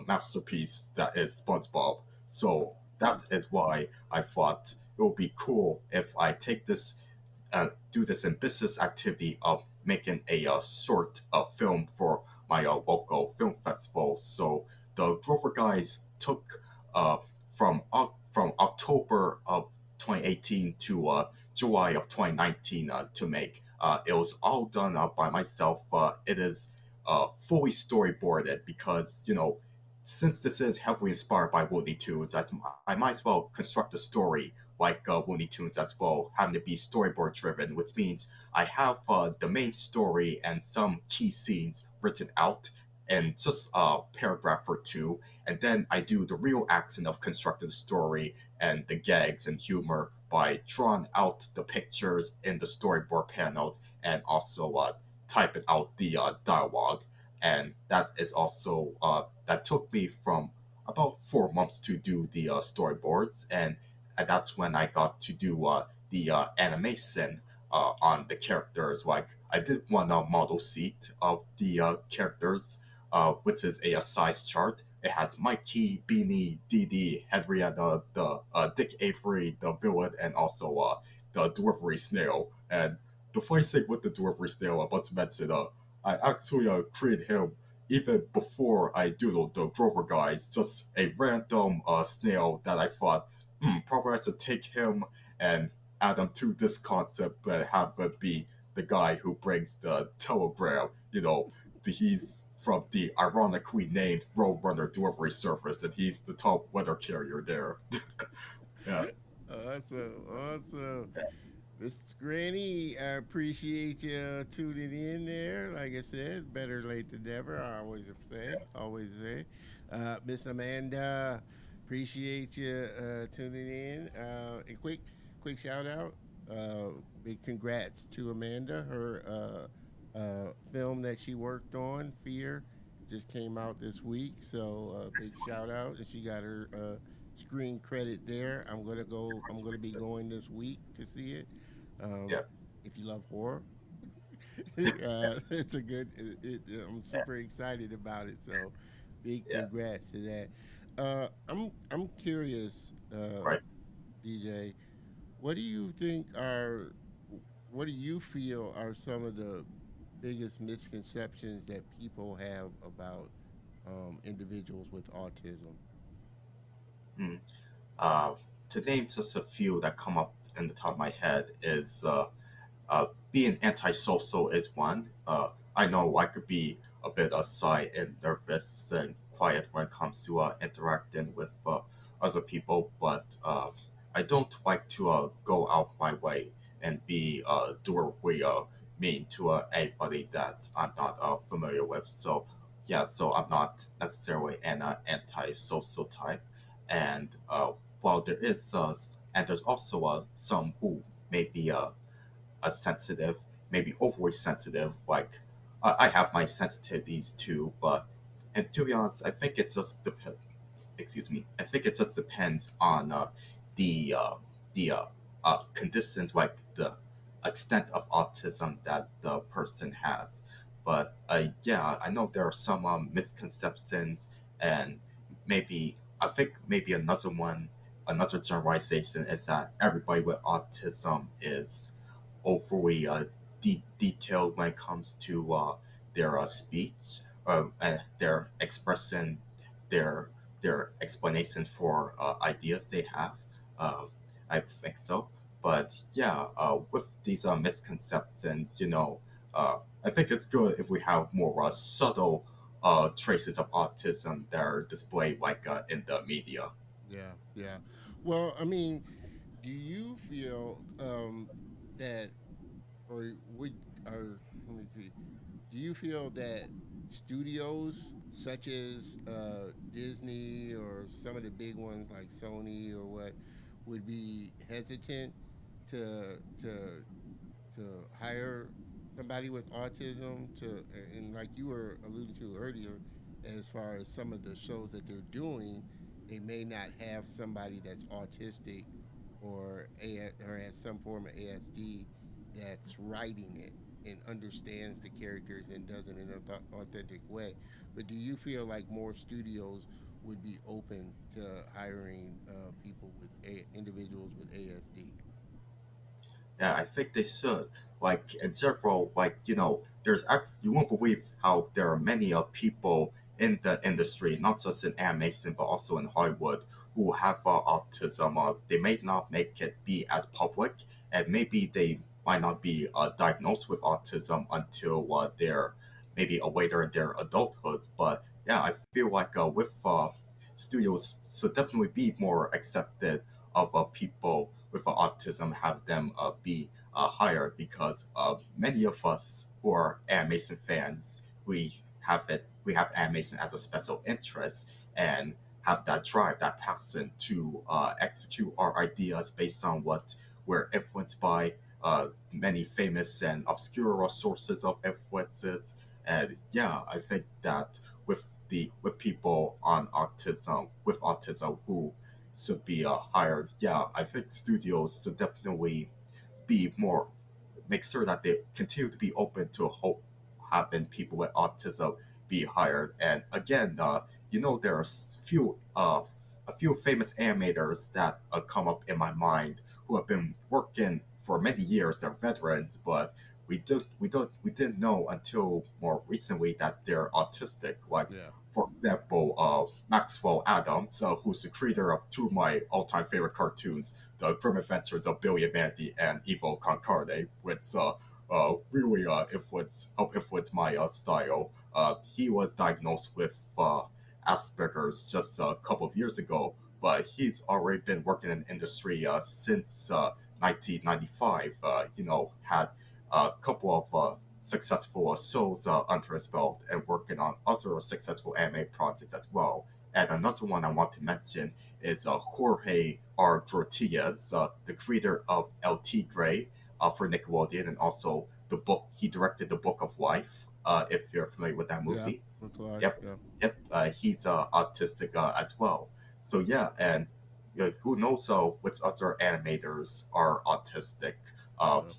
masterpiece that is SpongeBob. So that is why I thought it would be cool if I take this do this ambitious activity of making a short film for my local film festival. So the Grover guys took uh, from October of 2018 to July of 2019 to make. It was all done by myself. It is fully storyboarded because since this is heavily inspired by Looney Tunes, I might as well construct a story like Looney Tunes as well, having to be storyboard driven, which means I have the main story and some key scenes written out in just a paragraph or two, and then I do the real action of constructing the story and the gags and humor by drawing out the pictures in the storyboard panels and also typing out the dialogue. And that is also that took me from about 4 months to do the storyboards, and that's when I got to do the animation on the characters. Like I did one model sheet of the characters, which is a size chart. It has Mikey, Beanie, Dee Dee, Henrietta, the Dick Avery, the villain, and also the delivery snail. And the funny thing with the delivery snail, I want to mention, I actually created him even before I doodled the Grover guys, just a random snail that I thought probably I should take him and add him to this concept, but have it be the guy who brings the telegram. He's from the ironically named Roadrunner delivery service, and he's the top weather carrier there. Yeah, Awesome, awesome. Miss Granny, I appreciate you tuning in there. Like I said, better late than never. I always say, always say. Miss Amanda, appreciate you tuning in. And quick shout out, big congrats to Amanda. Her film that she worked on, Fear, just came out this week. So big excellent, shout out, and she got her screen credit there. I'm gonna go. I'm gonna be congratulations. going this week to see it. Um, Yeah, if you love horror, it's a good. I'm yeah, super excited about it. So, big yeah, congrats to that. I'm curious, right. DJ. What do you think are what do you feel are some of the biggest misconceptions that people have about individuals with autism? Mm. Uh, to name just a few that come up in the top of my head is being antisocial is one. I know I could be a bit shy and nervous and quiet when it comes to interacting with other people, but I don't like to go out my way and be directly mean to anybody that I'm not familiar with. So yeah, so I'm not necessarily an antisocial type, and while there is and there's also some who may be sensitive, maybe overly sensitive. Like I have my sensitivities too, but and to be honest, I think it just depends. Excuse me. I think it just depends on the conditions, like the extent of autism that the person has. But yeah, I know there are some misconceptions, and maybe I think maybe another generalization is that everybody with autism is overly detailed when it comes to their speech, and their expressing their explanations for ideas they have. Uh, I think so. But yeah, with these misconceptions, I think it's good if we have more subtle traces of autism that are displayed like in the media. Yeah, yeah. Well, I mean, do you feel that, or would, or let me see, do you feel that studios such as Disney or some of the big ones like Sony or what would be hesitant to to to hire somebody with autism to, and like you were alluding to earlier, as far as some of the shows that they're doing, they may not have somebody that's autistic or or has some form of ASD that's writing it. and understands the characters and does it in an authentic way. But do you feel like more studios would be open to hiring people with individuals with ASD? Yeah, I think they should. Like in general, like you won't believe how there are many people in the industry, not just in animation but also in Hollywood, who have autism. They may not make it be as public, and maybe they might not be diagnosed with autism until they're maybe later in their adulthood. But yeah, I feel like with studios should definitely be more accepted of people with autism, have them be hired, because many of us who are animation fans, we have animation as a special interest and have that drive, that passion to execute our ideas based on what we're influenced by, many famous and obscure sources of influences. And yeah, I think that with people on autism with autism who should be hired. Yeah, I think studios should definitely be more make sure that they continue to be open to hope having people with autism be hired. And again, there are a few famous animators that come up in my mind who have been working for many years. They're veterans, but we didn't know until more recently that they're autistic. Like, Yeah. for example, Maxwell Adams, who's the creator of two of my all-time favorite cartoons, The Grim Adventures of Billy and Mandy and Evil Concarne, which really influenced my style. He was diagnosed with Asperger's just a couple of years ago, but he's already been working in the industry since 1995. Had a couple of successful shows under his belt and working on other successful anime projects as well. And another one I want to mention is Jorge R. Grotillas, the creator of El Tigre for Nickelodeon, and also he directed the Book of Life, if you're familiar with that Yeah. movie. Look like. Yep, Yeah. yep. He's autistic as well. So yeah, and who knows which other animators are autistic, uh, Yeah.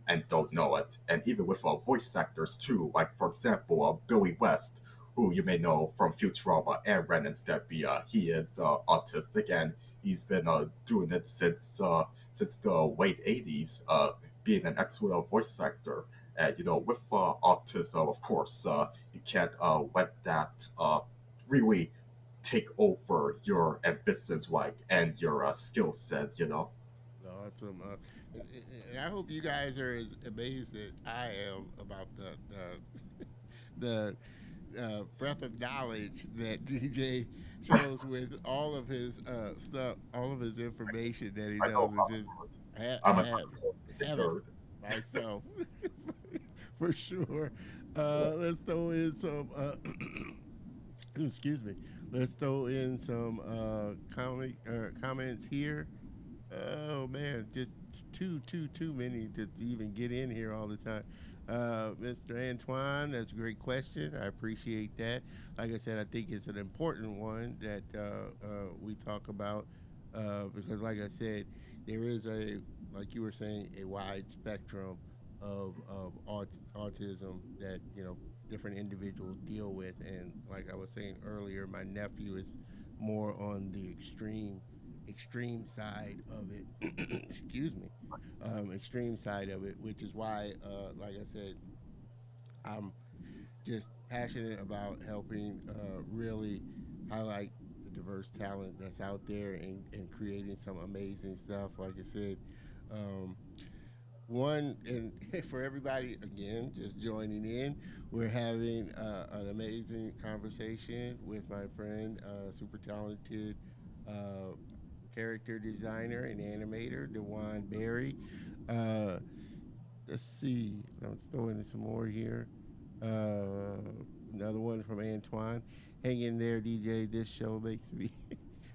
and don't know it. And even with voice actors too, like for example, Billy West, who you may know from Futurama and Ren and Stimpy. He is autistic, and he's been doing it since the late '80s, being an excellent voice actor. And with autism, of course, you can't let that really take over your ambitions, like, and your skill set. Awesome. And I hope you guys are as amazed as I am about the breadth of knowledge that DJ shows with all of his stuff, all of his information that he I know knows. It's just I I'm a haven't nerd. myself for sure. Let's throw in some. Excuse me. Let's throw in some comments here. Oh man, just too many to even get in here all the time. Mr. Antoine, that's a great question. I appreciate that. Like I said, I think it's an important one that we talk about because, like I said, there is like you were saying, a wide spectrum of autism that different individuals deal with, and like I was saying earlier, my nephew is more on the extreme side of it. Excuse me, extreme side of it, which is why, like I said, I'm just passionate about helping really highlight the diverse talent that's out there and creating some amazing stuff. Like I said, um, one and for everybody again just joining in, we're having an amazing conversation with my friend, super talented uh, character designer and animator Dejuan Berry. uh, let's see, let's throw in some more here. uh, Another one from Antoine. Hang in there, DJ. This show makes me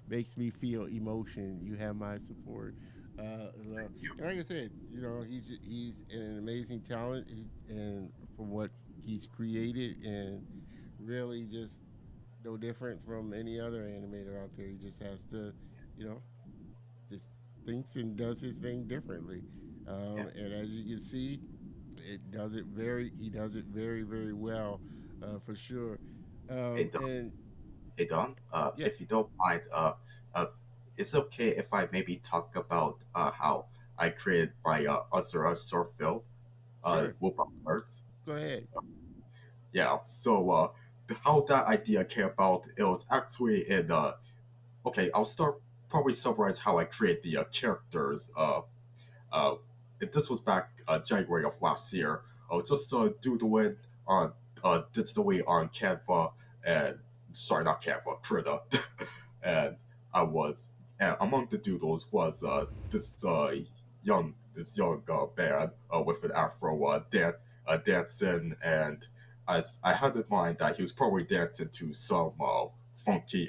makes me feel emotion. You have my support. And like I said, he's an amazing talent, and from what he's created, and really just no different from any other animator out there. He just has to, you know, just thinks and does his thing differently. Yeah, And as you can see, it does it very. He does it very very well, for sure. Hey Don, And hey Don, yeah, if you don't mind, uh, it's okay if I maybe talk about how I created my other short film, sure. LoopOut Nerds. Go ahead. Yeah, so how that idea came about, it was actually in okay, I'll start probably summarize how I create the characters. Uh, this was back January of last year. I was just doodling on digitally on Canva and sorry, not Canva, Krita, and I was and among the doodles was this young man with an afro dancing, and I had in mind that he was probably dancing to some funky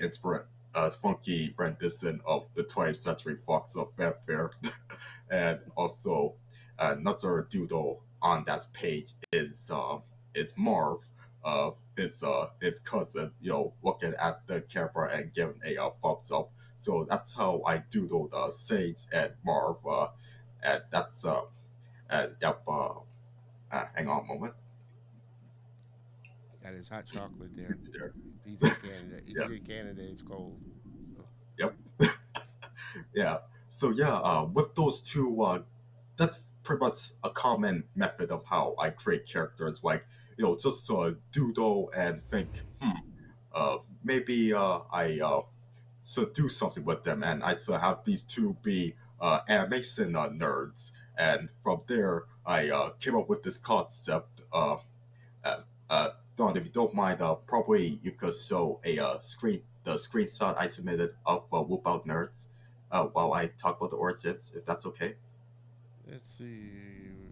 rendition of the 20th Century Fox of fanfare. And also another doodle on that page is Marv, his cousin, looking at the camera and giving a thumbs up. So that's how I doodled Sage and Marv, and that's yep. Hang on a moment. Got his hot chocolate there. There. He's in Canada. He's in Yes. Canada. It's cold. So Yep. Yeah. So yeah, with those two, that's pretty much a common method of how I create characters. Like just doodle and think, maybe I so do something with them, and I still have these two be animation nerds, and from there I came up with this concept. Uh, Don, if you don't mind, probably you could show the screenshot I submitted of LoopOut Nerds while I talk about the origins, if that's okay. let's see.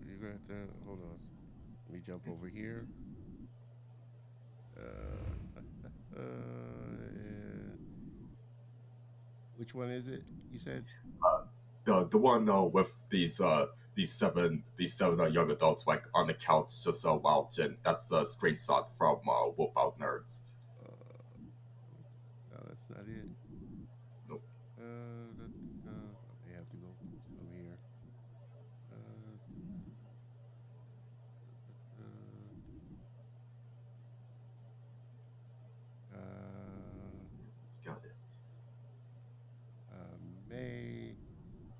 You're gonna have to hold on. Let me jump over here. And which one is it? You said. Uh, the one with these seven young adults like on the couch just lounging. That's the screenshot from LoopOut Nerds. Uh, no, that's not it. Nope. I may have to go from here. Uh, uh, Got it. uh, may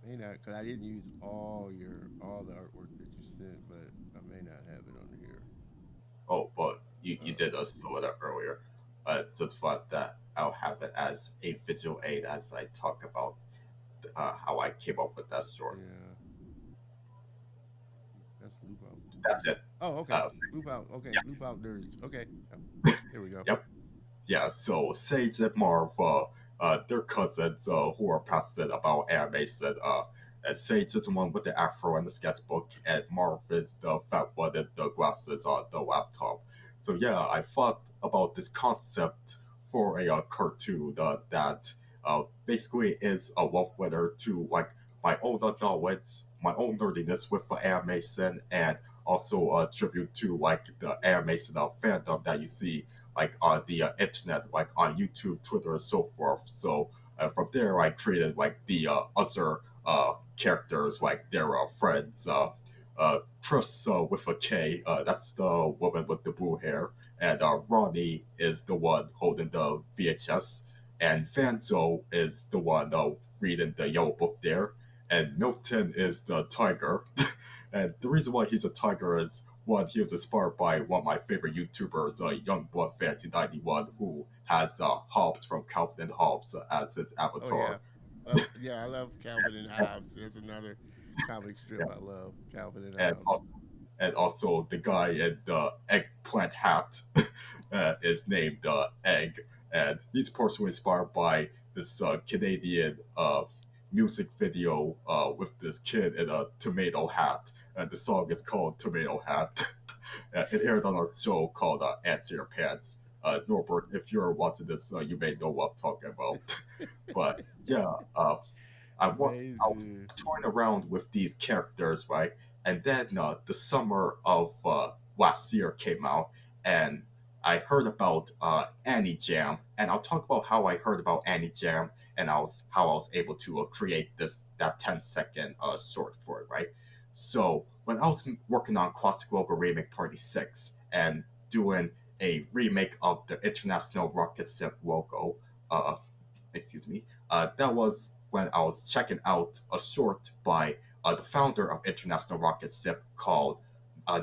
may not because I didn't use all the artwork that you sent, but I may not have it on here. Oh, but you Uh, did us know that earlier. I just thought that I'll have it as a visual aid as I talk about how I came up with that story. yeah, that's loop out. That's it. Oh, okay. Uh, Loop out. Okay, loop yes. out nerds. Okay, yep. There we go. Yep. Yeah, so Sage and Marv, they're cousins who are passionate about animation. And Sage is the one with the afro and the sketchbook, and Marv is the fat one with the glasses on the laptop. So yeah, I thought about this concept for a cartoon that basically is a love letter to like my own knowledge, my own nerdiness with animation, and also a tribute to like the animation fandom that you see like on the internet, like on YouTube, Twitter, and so forth. So from there, I created like the other characters, like their friends. Chris with a K, that's the woman with the blue hair, and Ronnie is the one holding the VHS, and Fanzo is the one reading the yellow book there, and Milton is the tiger. And the reason why he's a tiger is one, he was inspired by one of my favorite YouTubers, Youngblood Fancy 91, who has Hobbs from Calvin and Hobbes as his Oh avatar. yeah, yeah. I love Calvin and Hobbes. There's another comic strip I love. Calvin and and Hobbes. also, and also the guy in the eggplant hat is named Egg, and he's personally inspired by this Canadian music video with this kid in a tomato hat, and the song is called Tomato Hat. It aired on a show called Answer Your Pants. Norbert, if you're watching this, you may know what I'm talking about. But yeah, I was Amazing. toying around with these characters, right? And then the summer of last year came out, and I heard about Annie Jam, and I'll talk about how I heard about Annie Jam and how I was able to create that 10-second short for it, right? So when I was working on Classic Logo Remake Party 6 and doing a remake of the International Rocket Ship logo, uh, excuse me, that was when I was checking out a short by the founder of International Rocket Ship called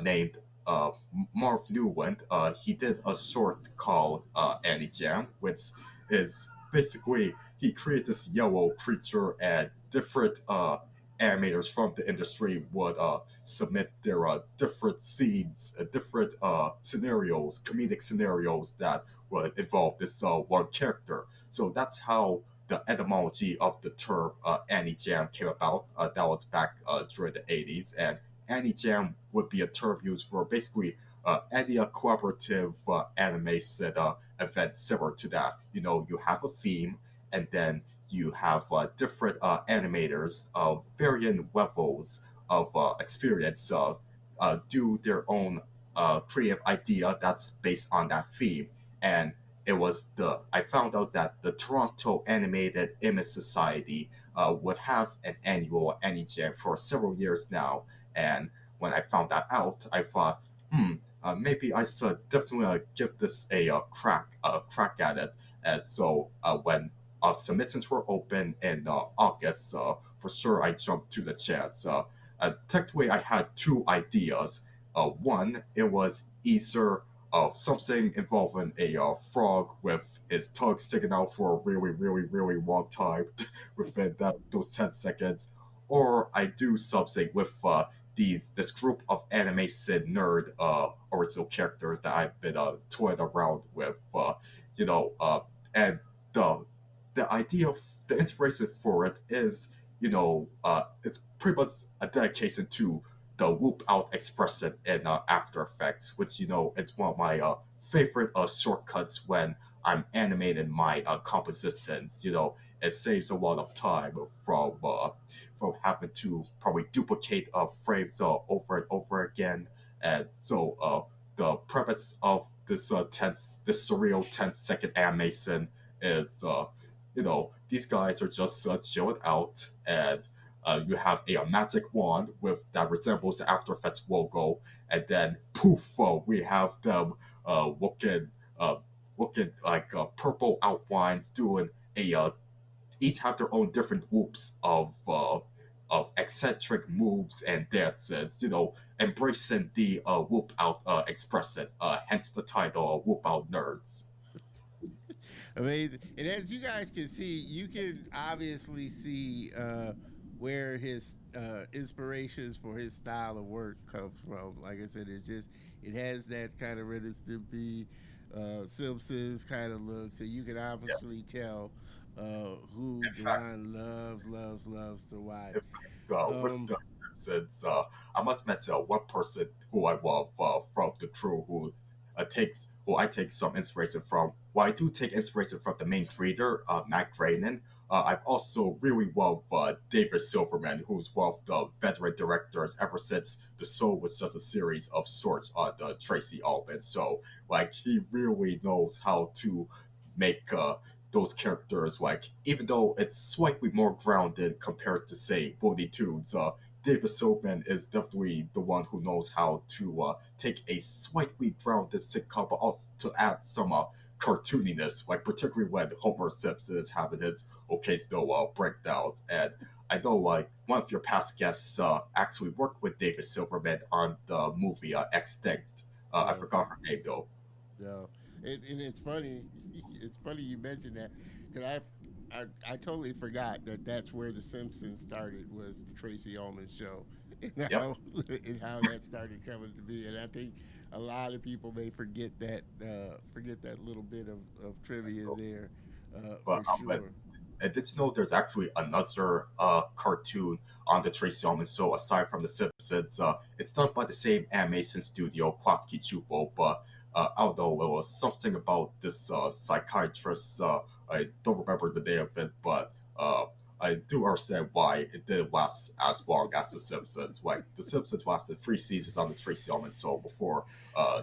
named Marv Newland. He did a short called Annie Jam, which is basically he created this yellow creature and different animators from the industry would submit their different scenes, different scenarios, comedic scenarios that would involve this one character. So that's how the etymology of the term Annie Jam came about. That was back during the 80s. And Annie Jam would be a term used for basically any collaborative animation event similar to that. You know, you have a theme, and then you have different animators of varying levels of experience do their own creative idea that's based on that theme. And it was the I found out that the Toronto Animated Image Society would have an annual Annie Jam for several years now. And when I found that out, I thought, maybe I should definitely give this a crack at it. And so when submissions were open in August, for sure I jumped to the chance. Technically, I had two ideas. One, it was either something involving a frog with his tongue sticking out for a really, really, really long time within those 10 seconds. Or I do something with this group of animation nerd original characters that I've been toying around with, and the the idea of the inspiration for it is, it's pretty much a dedication to the whoop out expression in After Effects, which it's one of my favorite shortcuts when I'm animating my compositions. It saves a lot of time from having to probably duplicate frames over and over again. And so the premise of this surreal 10-second animation is these guys are just chilling out, and you have a magic wand with that resembles the After Effects logo, and then poof, we have them looking uh, looking like purple outlines doing a each have their own different whoops of eccentric moves and dances, embracing the whoop out expression, hence the title Whoop Out Nerds. Amazing. And as you guys can see, you can obviously see where his inspirations for his style of work comes from. Like I said, it has that kind of reticent be Simpsons kind of look. So you can Yeah. obviously tell who In fact, Dewan loves to watch. in fact, with Um, the Simpsons, I must mention one person who I love from the crew who I take some inspiration from. While I do take inspiration from the main creator, Matt Groening, I've also really loved David Silverman, who's one of the veteran directors ever since The Soul was just a series of shorts on the Tracy Ullman. So, like, he really knows how to make those characters, like, even though it's slightly more grounded compared to, say, Looney Tunes, David Silverman is definitely the one who knows how to take a slightly grounded sitcom, but also to add some cartooniness, like particularly when Homer Simpson is having his occasional breakdowns. And I know, like, one of your past guests actually worked with David Silverman on the movie Extinct. I yeah. forgot her name though. So, and it's funny. It's funny you mentioned that because I totally forgot that that's where the Simpsons started was the Tracy Ullman show, and Yep. how that started coming to be. And I think a lot of people may forget that little bit of trivia there, But for sure. and did you know there's actually another cartoon on the Tracy Ullman show aside from The Simpsons? It's done by the same animation studio, Kwatsuki Chupo, but I don't know, it was something about this psychiatrist. I don't remember the name of it, but I do understand why it didn't last as long as The Simpsons. Like, The Simpsons lasted 3 seasons on the Tracy Ullman show before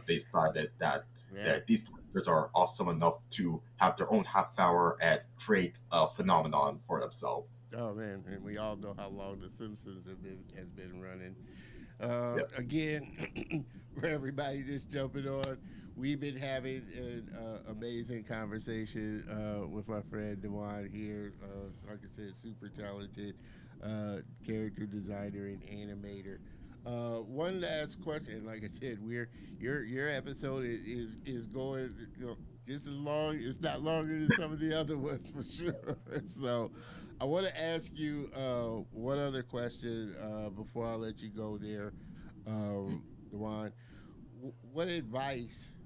they decided that Yeah. these animators are awesome enough to have their own half hour and create a phenomenon for themselves. Oh man, and we all know how long The Simpsons has been running. Yes. Again, for everybody just jumping on, we've been having an amazing conversation with my friend Dejuan here. Like I said, super talented character designer and animator. One last question. Like I said, we're your episode is going, just as long. It's not longer than some of the other ones for sure. So, I want to ask you one other question before I let you go there, Dewan. What advice?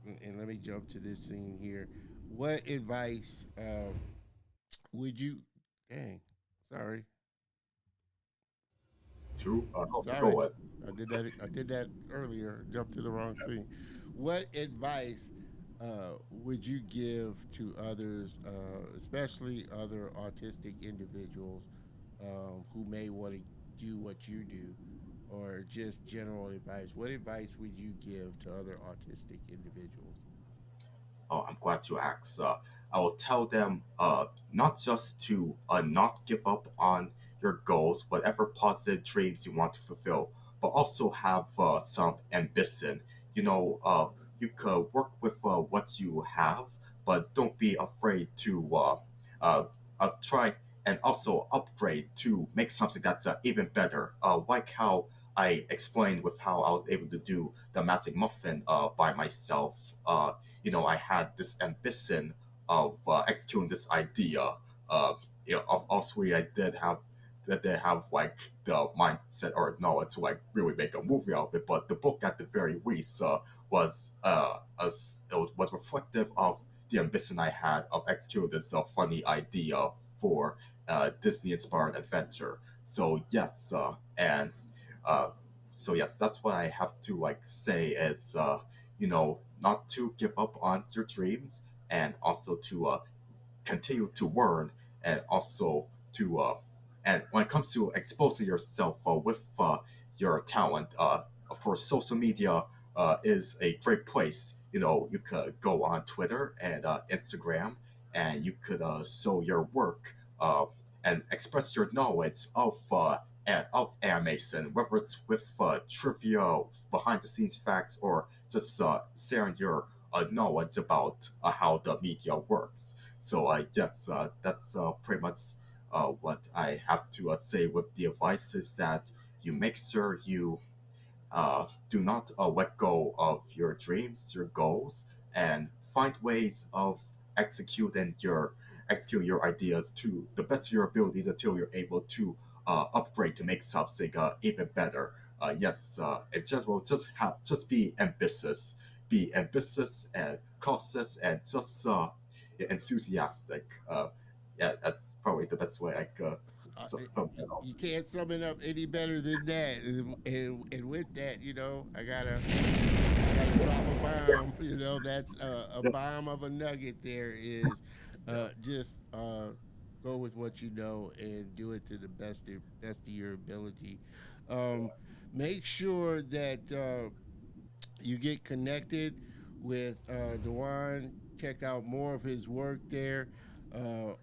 And let me jump to this scene here. What advice would you? Dang, sorry, Two, also go sorry. with. I did that earlier. Jumped to the wrong scene. What advice would you give to others, especially other autistic individuals who may want to do what you do, or just general advice? What advice would you give to other autistic individuals? Oh, I'm glad you asked. I will tell them not just to not give up on your goals, whatever positive dreams you want to fulfill, but also have some ambition. You know, you could work with what you have, but don't be afraid to uh, try and also upgrade to make something that's even better. Like how I explained with how I was able to do the Magic Muffin by myself. I had this ambition of executing this idea. Uh, of also, I did have that they have like the mindset or knowledge to like really make a movie out of it. But the book, at the very least, was reflective of the ambition I had of executing this funny idea for Disney-inspired adventure. So yes, and uh, so yes, that's what I have to like say is not to give up on your dreams, and also to continue to learn, and also to and when it comes to exposing yourself with your talent, of course social media is a great place. You could go on Twitter and Instagram, and you could show your work, and express your knowledge of animation, whether it's with trivia, behind the scenes facts, or just sharing your knowledge about how the media works. So I guess that's pretty much what I have to say with the advice is that you make sure you do not let go of your dreams, your goals, and find ways of execute your ideas to the best of your abilities until you're able to upgrade to make something even better. Yes, in general, just be ambitious and cautious and just enthusiastic. Yeah, that's probably the best way I could sum it up. You can't sum it up any better than that. And with that, I gotta drop a bomb. That's a bomb of a nugget. There is just go with what you know and do it to the best of your ability. Um, Make sure that you get connected with Dewan. Check out more of his work there.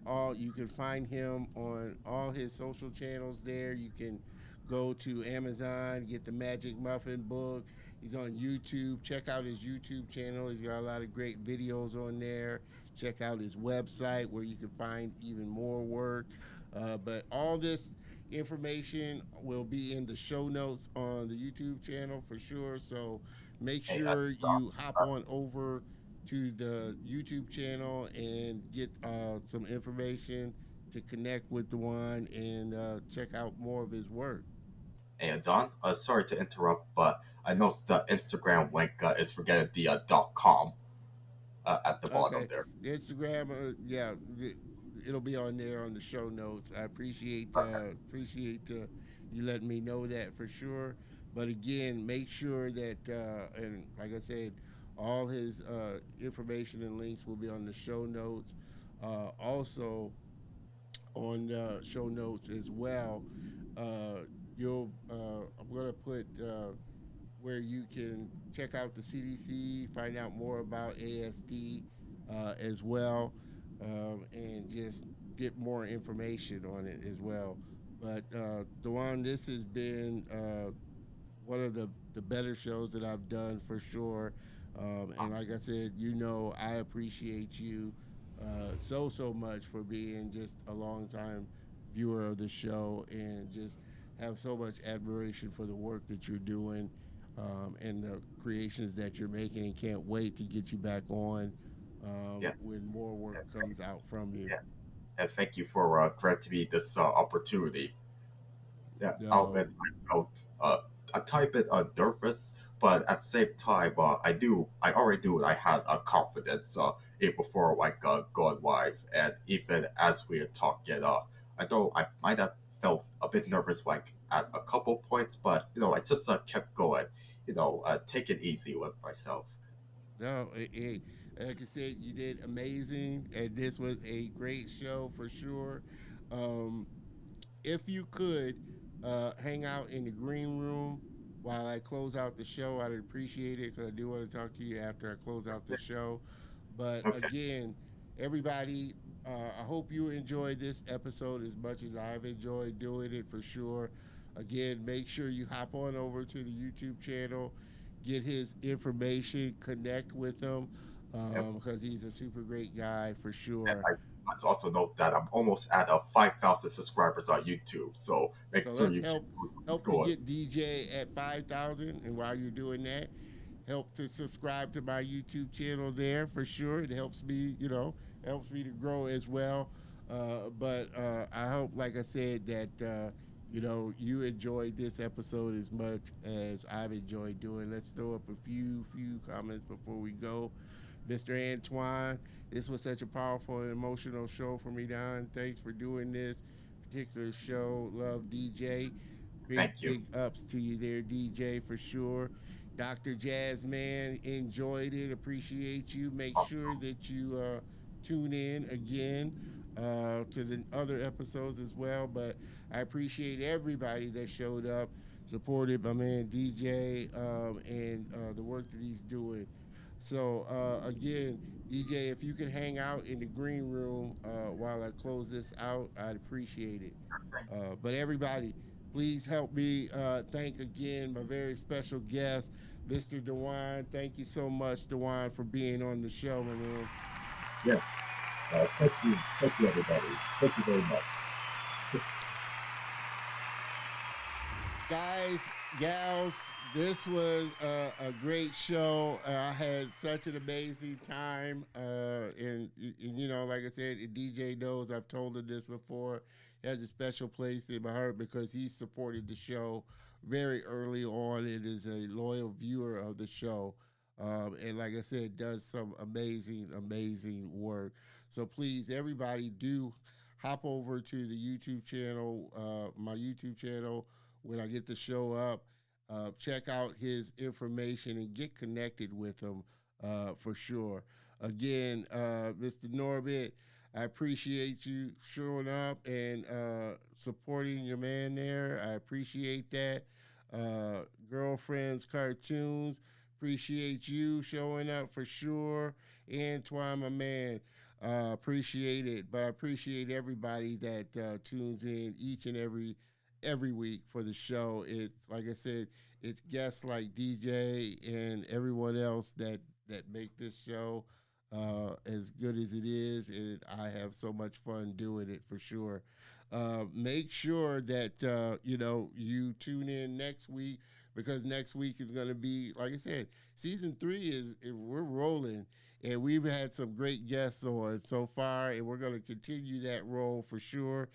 All you can find him on all his social channels there. You can go to Amazon, get the Magic Muffin book. He's on YouTube. Check out his YouTube channel. He's got a lot of great videos on there. Check out his website where you can find even more work. But all this information will be in the show notes on the YouTube channel for sure. So make Hey, sure you hop on over to the YouTube channel and get some information to connect with the one and check out more of his work. and Don, sorry to interrupt, but I noticed the Instagram link is forgetting the .com at the bottom Okay, there. the Instagram, yeah, it'll be on there on the show notes. I appreciate you letting me know that for sure. But again, make sure that and like I said, all his information and links will be on the show notes. Also on the show notes as well. You'll I'm gonna put where you can check out the CDC, find out more about ASD as well, and just get more information on it as well. But Dejuan, this has been one of the better shows that I've done for sure. And like I said, I appreciate you so much for being just a long time viewer of the show and just have so much admiration for the work that you're doing and the creations that you're making, and can't wait to get you back on Yeah, when more work comes out from you. yeah. And thank you for granting me this opportunity. Yeah, I'll No, admit I felt a tiny bit nervous, but at the same time, I already knew I had a confidence in before like going live, and even as we were talking, I know I might have felt a bit nervous like at a couple points, but I just kept going, take it easy with myself. no, hey, like I said, you did amazing, and this was a great show for sure. Um, if you could hang out in the green room while I close out the show, I'd appreciate it because I do want to talk to you after I close out That's the it. show. But Okay. again, everybody, I hope you enjoyed this episode as much as I've enjoyed doing it for sure. Again, make sure you hop on over to the YouTube channel, get his information, connect with him Yep. because he's a super great guy for And sure. I must also note that I'm almost at 5,000 subscribers on YouTube, so make So sure let's you help keep help to going. get DJ at 5,000. And while you're doing that, help to subscribe to my YouTube channel there for sure. It helps me, helps me to grow as well. But I hope, like I said, that you enjoyed this episode as much as I've enjoyed doing. Let's throw up a few comments before we go. Mr. Antoine, this was such a powerful and emotional show for me, Don. Thanks for doing this particular show. Love DJ. Thank you. Big ups to you there, DJ, for sure. Dr. Jazzman, enjoyed it. Appreciate you. Make sure that you tune in again to the other episodes as well. But I appreciate everybody that showed up, supported my man DJ, and the work that he's doing. So again, DJ, if you can hang out in the green room while I close this out, I'd appreciate it. But everybody, please help me thank again my very special guest, Mr. Dejuan. Thank you so much, Dejuan, for being on the show, my man. Yes. Thank you, everybody. Thank you very much. Guys, gals, this was a great show. I had such an amazing time. And, like I said, DJ knows I've told him this before. He has a special place in my heart because he supported the show very early on and is a loyal viewer of the show. And like I said, does some amazing work. So please, everybody, do hop over to the YouTube channel, my YouTube channel, when I get the show up. Check out his information and get connected with him for sure. Again, Mr. Norbit, I appreciate you showing up and supporting your man there. I appreciate that. Girlfriends Cartoons, appreciate you showing up for sure. Antoine, my man, appreciate it. But I appreciate everybody that tunes in each and every week for the show. It's like I said, it's guests like DJ and everyone else that make this show as good as it is, and I have so much fun doing it for sure. Make sure that you tune in next week because next week is going to be, like I said, season 3 is we're rolling. And we've had some great guests on so far, and we're going to continue that role for sure.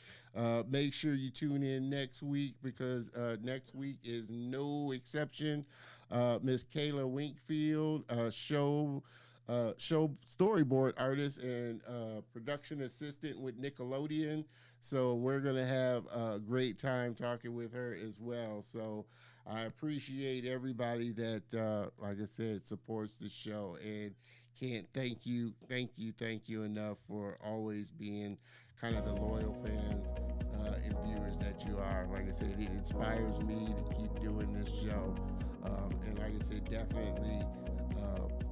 Make sure you tune in next week because next week is no exception. Miss Kayla Winkfield, show storyboard artist and production assistant with Nickelodeon. So we're gonna have a great time talking with her as well. So I appreciate everybody that, like I said, supports the show and can't thank you enough for always being kind of the loyal fans and viewers that you are. Like I said, it inspires me to keep doing this show. And like I said, definitely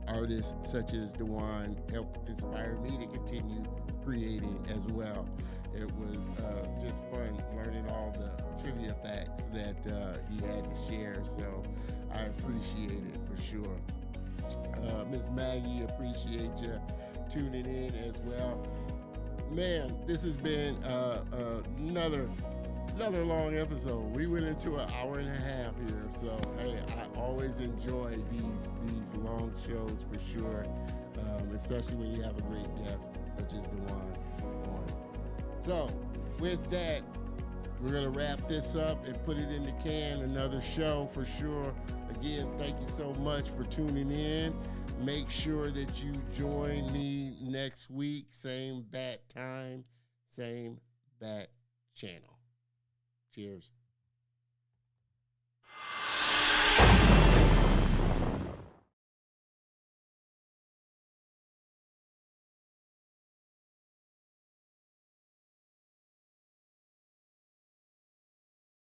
artists such as Dejuan helped inspire me to continue creating as well. It was just fun learning all the trivia facts that he had to share, so I appreciate it for sure. Miss Maggie, appreciate you tuning in as well. Man, this has been another long episode. We went into an hour and a half here, so hey, I always enjoy these long shows for sure, especially when you have a great guest such as Dejuan on. So with that, we're gonna wrap this up and put it in the can. Another show for sure. Again, thank you so much for tuning in. Make sure that you join me next week, same bat time, same bat channel. Cheers.